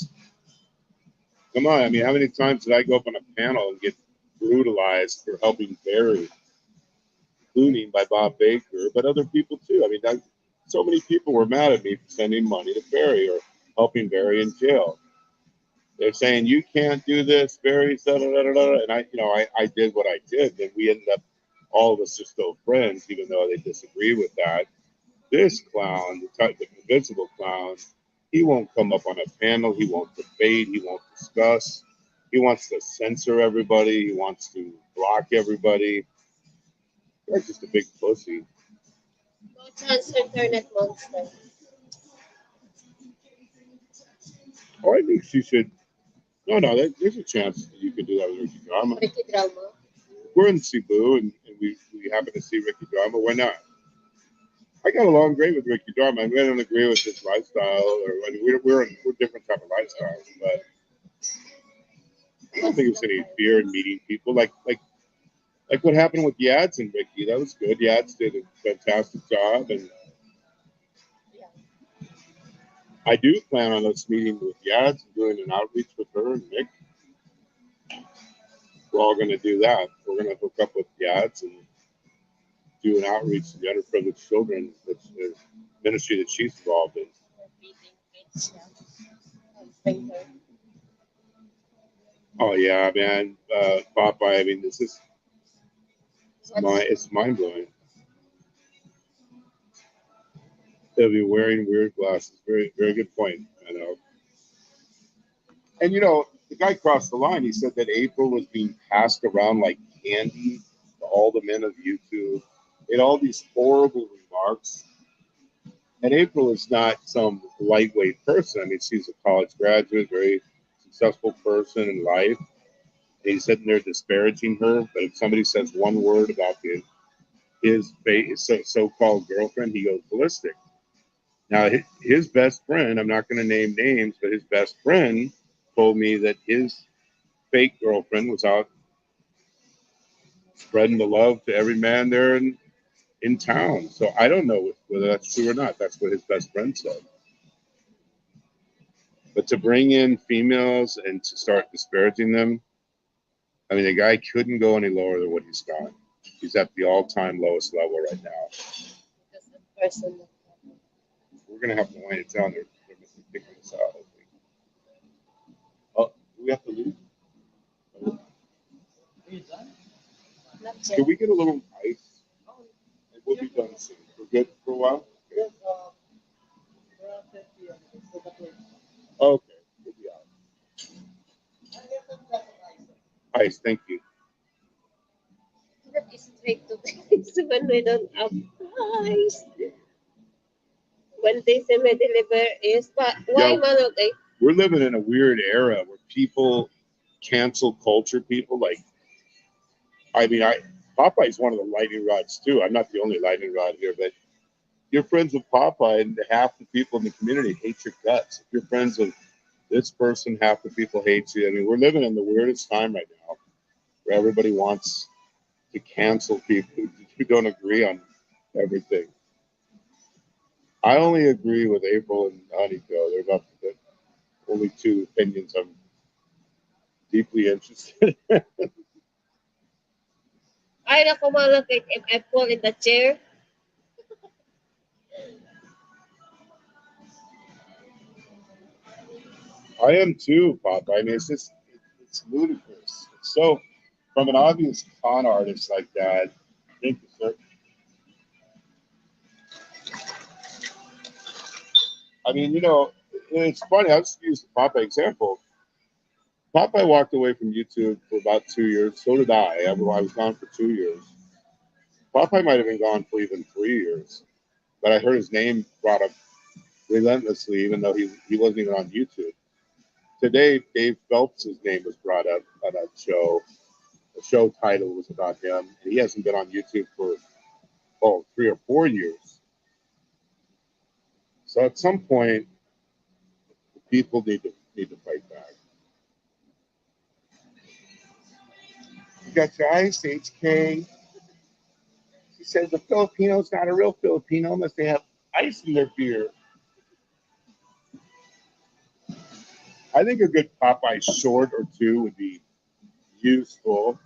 Come on. I mean, how many times did I go up on a panel and get brutalized for helping Barry, including by Bob Baker, but other people too? I mean, so many people were mad at me for sending money to Barry or helping Barry in jail. They're saying you can't do this, Barry, da, da, da, da, da. And I did what I did. And we ended up, all of us are still friends, even though they disagree with that. This clown, the invincible clown, he won't come up on a panel. He won't debate. He won't discuss. He wants to censor everybody. He wants to block everybody. You're just a big pussy. No chance, internet monster. Oh, I think she should. No, no, there's a chance that you could do that with Ricky Drama. Ricky Drama. We're in Cebu and we happen to see Ricky Drama. Why not? I got along great with Ricky Drama. I don't agree with his lifestyle, or I mean, we're different type of lifestyles, but I don't think there's any fear in meeting people. Like what happened with Yads and Ricky. That was good. Yads did a fantastic job, and I do plan on us meeting with Yads and doing an outreach with her and Nick. We're all going to do that. We're going to hook up with Yads and do an outreach to the underprivileged children. That's the ministry that she's involved in. Oh yeah, man, Popeye. I mean, this is it's mind blowing. They'll be wearing weird glasses. Very, very good point. I know. And the guy crossed the line. He said that April was being passed around like candy to all the men of YouTube. Made all these horrible remarks. And April is not some lightweight person. I mean, she's a college graduate, very successful person in life. And he's sitting there disparaging her. But if somebody says one word about his so-called girlfriend, he goes ballistic. Now, his best friend, I'm not going to name names, but his best friend told me that his fake girlfriend was out spreading the love to every man there in town. So I don't know whether that's true or not. That's what his best friend said. But to bring in females and to start disparaging them, I mean, the guy couldn't go any lower than what he's got. He's at the all-time lowest level right now. Because the person. We're going to have to wind it down. They're picking us out, I think. Oh, do we have to leave? Can we get a little ice? And we'll be done soon. We're good for a while? Okay. Okay. We'll be out. Ice, thank you. That is straight to the when we don't have eyes. When they say may deliver is, but why Yeah, man? Okay. we're living in a weird era where people cancel culture. People like, I mean, Popeye's one of the lightning rods too. I'm not the only lightning rod here, but you're friends with Popeye, and half the people in the community hate your guts. If you're friends with this person, half the people hate you. I mean, we're living in the weirdest time right now, where everybody wants to cancel people who don't agree on everything. I only agree with April and Aniko. They're not the only two opinions I'm deeply interested in. Ay, naku mga if I fall in the chair. I am too, Pop. I mean, it's just, it's ludicrous. It's so, from an obvious con artist like that, thank you, sir. I mean, it's funny. I'll just use the Popeye example. Popeye walked away from YouTube for about 2 years. So did I. I was gone for 2 years. Popeye might have been gone for even 3 years. But I heard his name brought up relentlessly, even though he wasn't even on YouTube. Today, Dave Phelps' name was brought up on that show. The show title was about him, and he hasn't been on YouTube for 3 or 4 years. So at some point, people need to fight back. You got your ice, HK. She says the Filipino's not a real Filipino unless they have ice in their beer. I think a good Popeye short or two would be useful.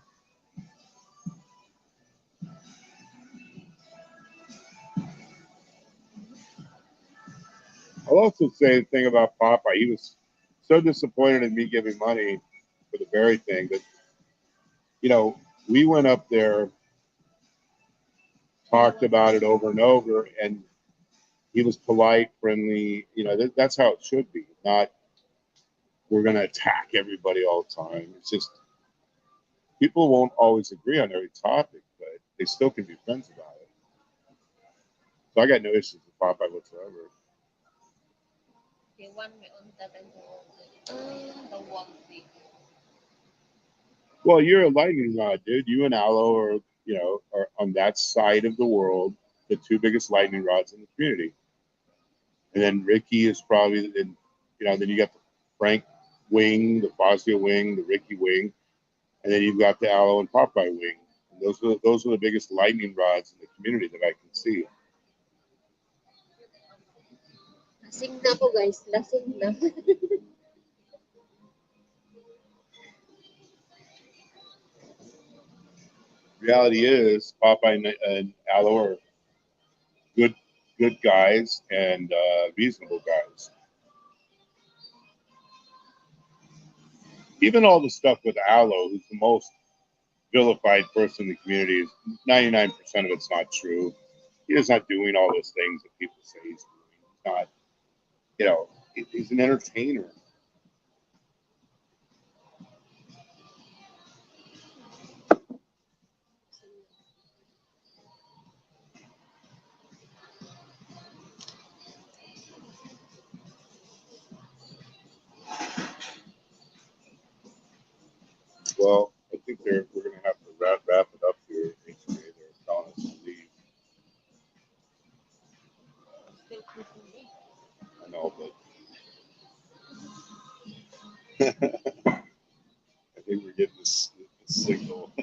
I'll also say the thing about Popeye. He was so disappointed in me giving money for the berry thing that, we went up there, talked about it over and over, and he was polite, friendly. That's how it should be. Not we're going to attack everybody all the time. It's just people won't always agree on every topic, but they still can be friends about it. So I got no issues with Popeye whatsoever. The one may on that and the one thing. Well, you're a lightning rod, dude. You and Aloe are on that side of the world, the two biggest lightning rods in the community. And then Ricky is probably, then you got the Frank wing, the Fazio wing, the Ricky wing, and then you've got the Aloe and Popeye wing. And those are the biggest lightning rods in the community that I can see. Lasing na ako guys, lasing na. Reality is, Popeye and Aloe are good, good guys and reasonable guys. Even all the stuff with Aloe, who's the most vilified person in the community, is 99% of it's not true. He is not doing all those things that people say he's doing. He's not, he's an entertainer. Well, I think we're going to have to wrap it up here. HK, they're telling us to leave. I know, but I think we're getting this signal.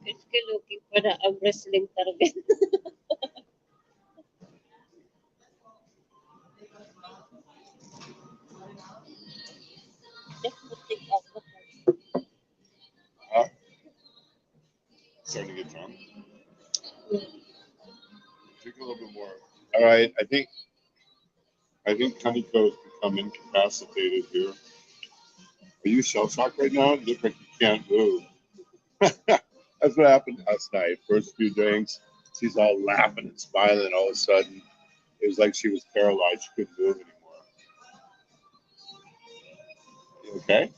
It's still looking for the wrestling target. Just putting off the uh, Starting to get drunk. Drink a little bit more. All right, I think Kaniko's become incapacitated here. Are you shell shocked right now? You look like you can't move. That's what happened last night. First few drinks, she's all laughing and smiling. All of a sudden, it was like she was paralyzed. She couldn't move anymore. You okay?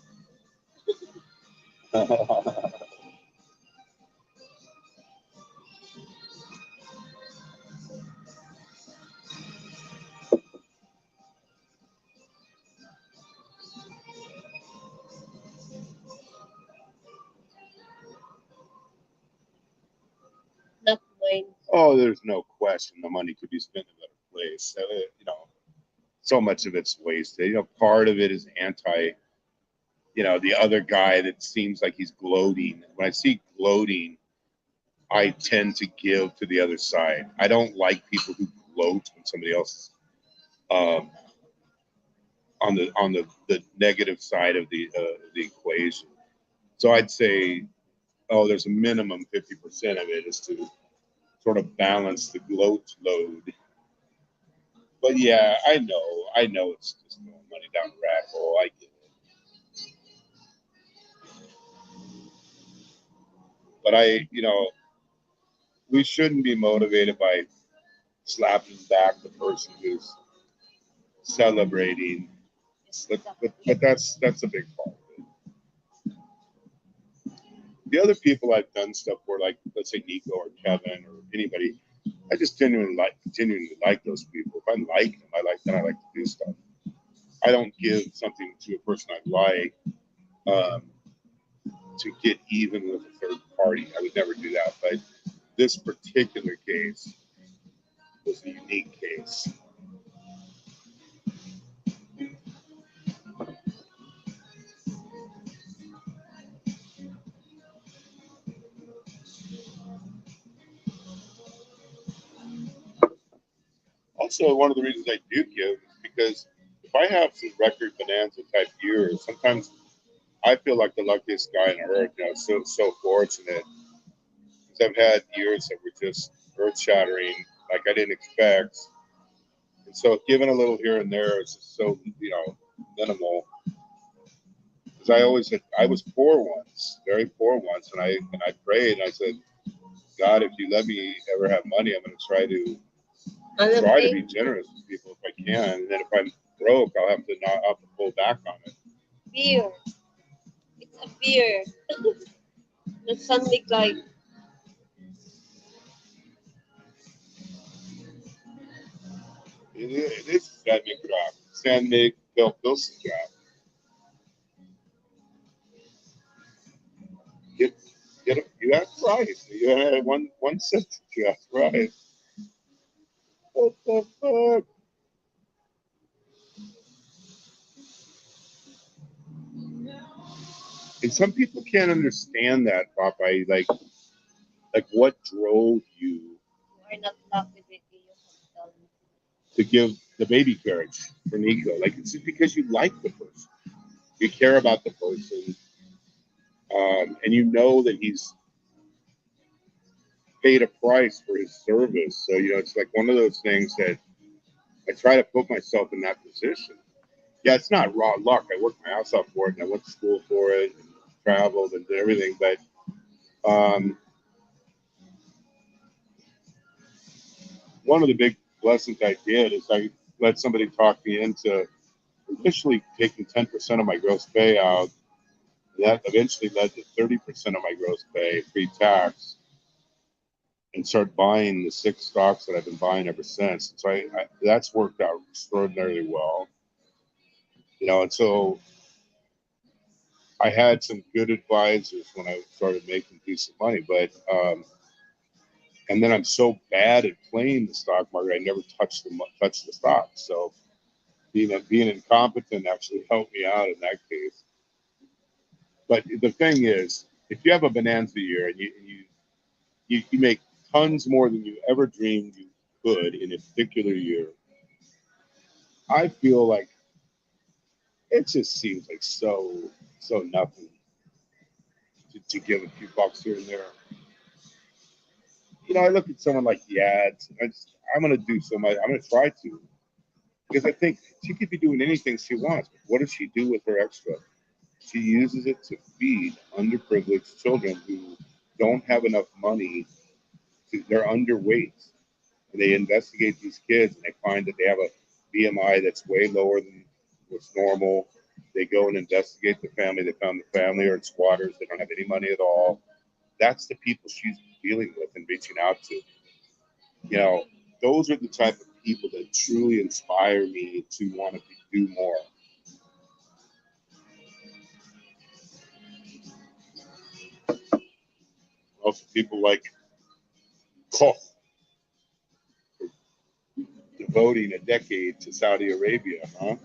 Not mine. Oh, there's no question. The money could be spent in a better place. So much of it's wasted. Part of it is anti. The other guy that seems like he's gloating. When I see gloating, I tend to give to the other side. I don't like people who gloat when somebody else um, on the negative side of the equation. So I'd say, oh, there's a minimum 50% of it is to sort of balance the gloat load. But yeah, I know it's just throwing money down the rat hole. I get it. But we shouldn't be motivated by slapping back the person who's celebrating. Yes, But that's a big part of it. The other people I've done stuff for, like let's say Nico or Kevin or anybody, I just genuinely like those people. If I like them, I like to do stuff. I don't give something to a person I like um, to get even with a third party. I would never do that. But this particular case was a unique case. Also, one of the reasons I do give is because if I have some record bonanza type years, sometimes I feel like the luckiest guy on earth. So fortunate because I've had years that were just earth shattering, like I didn't expect. And so giving a little here and there is just so minimal. Because I was poor once, very poor once, and I prayed and I said, God, if you let me ever have money, I'm going to Alam try to eh, be generous with people if I can. And then if I'm broke, I'll have to pull back on it. beer. It's a beer. That's something like It is Sandvik draft. Sandvik Pilsen draft. Get you asked right. You had one sentence. You asked right. What the fuck? And some people can't understand that, Popeye. Like what drove you you are not lucky with you have done. to give the baby carriage for Nico? Like it's just because you like the person, you care about the person, and you know that he's paid a price for his service. So it's like one of those things that I try to put myself in that position. Yeah, it's not raw luck. I worked my ass off for it, and I went to school for it, and traveled and did everything. But one of the big blessings I did is I let somebody talk me into initially taking 10% of my gross pay out. That eventually led to 30% of my gross pay pre-tax, and start buying the 6 stocks that I've been buying ever since. So that's worked out extraordinarily well. And so I had some good advisors when I started making decent money, but and then I'm so bad at playing the stock market, I never touched the stock. So being incompetent actually helped me out in that case. But the thing is, if you have a bonanza year and you make tons more than you ever dreamed you could in a particular year, I feel like it just seems like so nothing to give a few bucks here and there. I look at someone like the ads. I'm going to do so much. I'm going to try to because I think she could be doing anything she wants. But what does she do with her extra? She uses it to feed underprivileged children who don't have enough money. They're underweight, and they investigate these kids, and they find that they have a BMI that's way lower than what's normal. They go and investigate the family. They found the family are squatters. They don't have any money at all. That's the people she's dealing with and reaching out to. You know, those are the type of people that truly inspire me to want to do more. Also, people like Koch devoting a decade to Saudi Arabia, huh?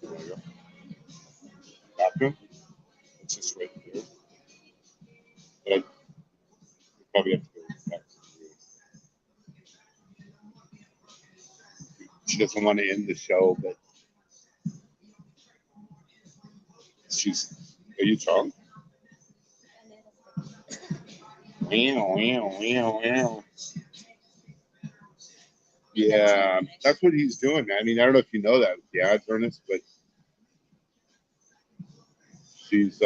There we go. Bathroom? It's just right there. But I probably have to go back to the room. She doesn't want to end the show, but she's. Are you drunk? Meow, meow, meow, meow. Yeah, that's what he's doing. I mean, I don't know if you know that, yeah, Ernest, but she's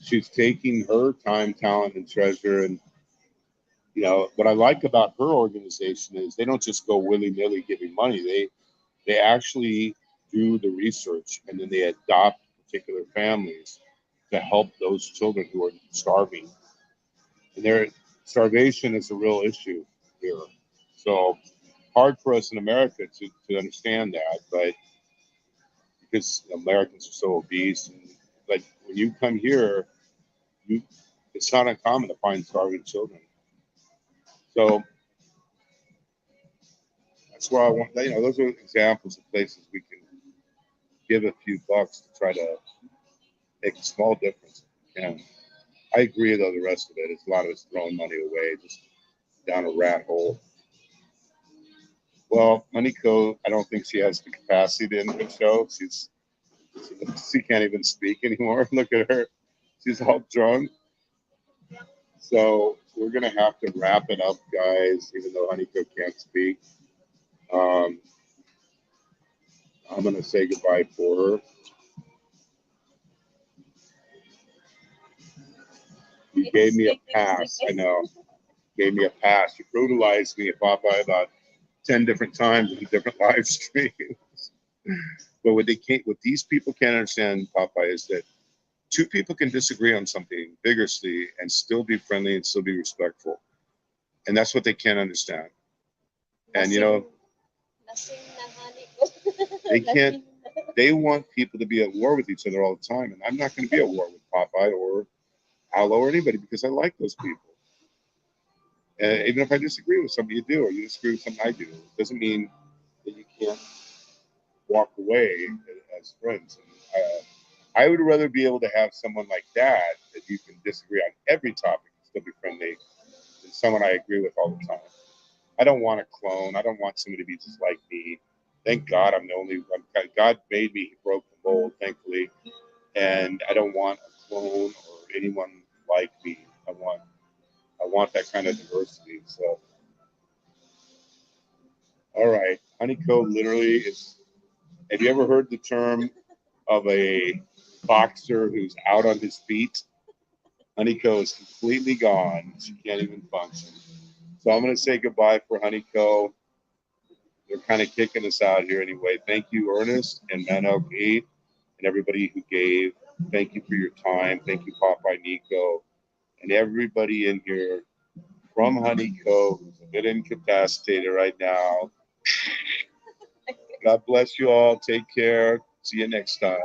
she's taking her time, talent, and treasure. And what I like about her organization is they don't just go willy nilly giving money. They actually do the research and then they adopt particular families to help those children who are starving. And their starvation is a real issue here. So hard for us in America to understand that, but because Americans are so obese, and like when you come here, you it's not uncommon to find starving children. So that's why I want, those are examples of places we can give a few bucks to try to make a small difference. And I agree, though, the rest of it is a lot of us throwing money away, just down a rat hole. Well, Honeyco, I don't think she has the capacity to end the show. She can't even speak anymore. Look at her. She's all drunk. So we're going to have to wrap it up, guys, even though Honeyco can't speak. Um, I'm going to say goodbye for her. You gave me a pass. I know. Gave me a pass. You brutalized me, Popeye, about 10 different times in different live streams. But what these people can't understand, Popeye, is that two people can disagree on something vigorously and still be friendly and still be respectful. And that's what they can't understand. And they can't. They want people to be at war with each other all the time, and I'm not going to be at war with Popeye or Allo or anybody because I like those people. And even if I disagree with something you do, or you disagree with something I do, it doesn't mean that you can't walk away as friends. And, I would rather be able to have someone like that you can disagree on every topic and still be friendly than someone I agree with all the time. I don't want a clone. I don't want somebody to be just like me. Thank God I'm the only one. God made me. He broke the mold, thankfully. And I don't want a clone or anyone like me. I want that kind of diversity. So, all right. Honeycomb literally is. Have you ever heard the term of a boxer who's out on his feet? Honeyco is completely gone. She can't even function. So I'm going to say goodbye for Honeyco. They're kind of kicking us out here anyway. Thank you, Ernest and Manuel Gate, and everybody who gave. Thank you for your time. Thank you, Popeye Nico, and everybody in here from Honeyco who's a bit incapacitated right now. God bless you all. Take care. See you next time.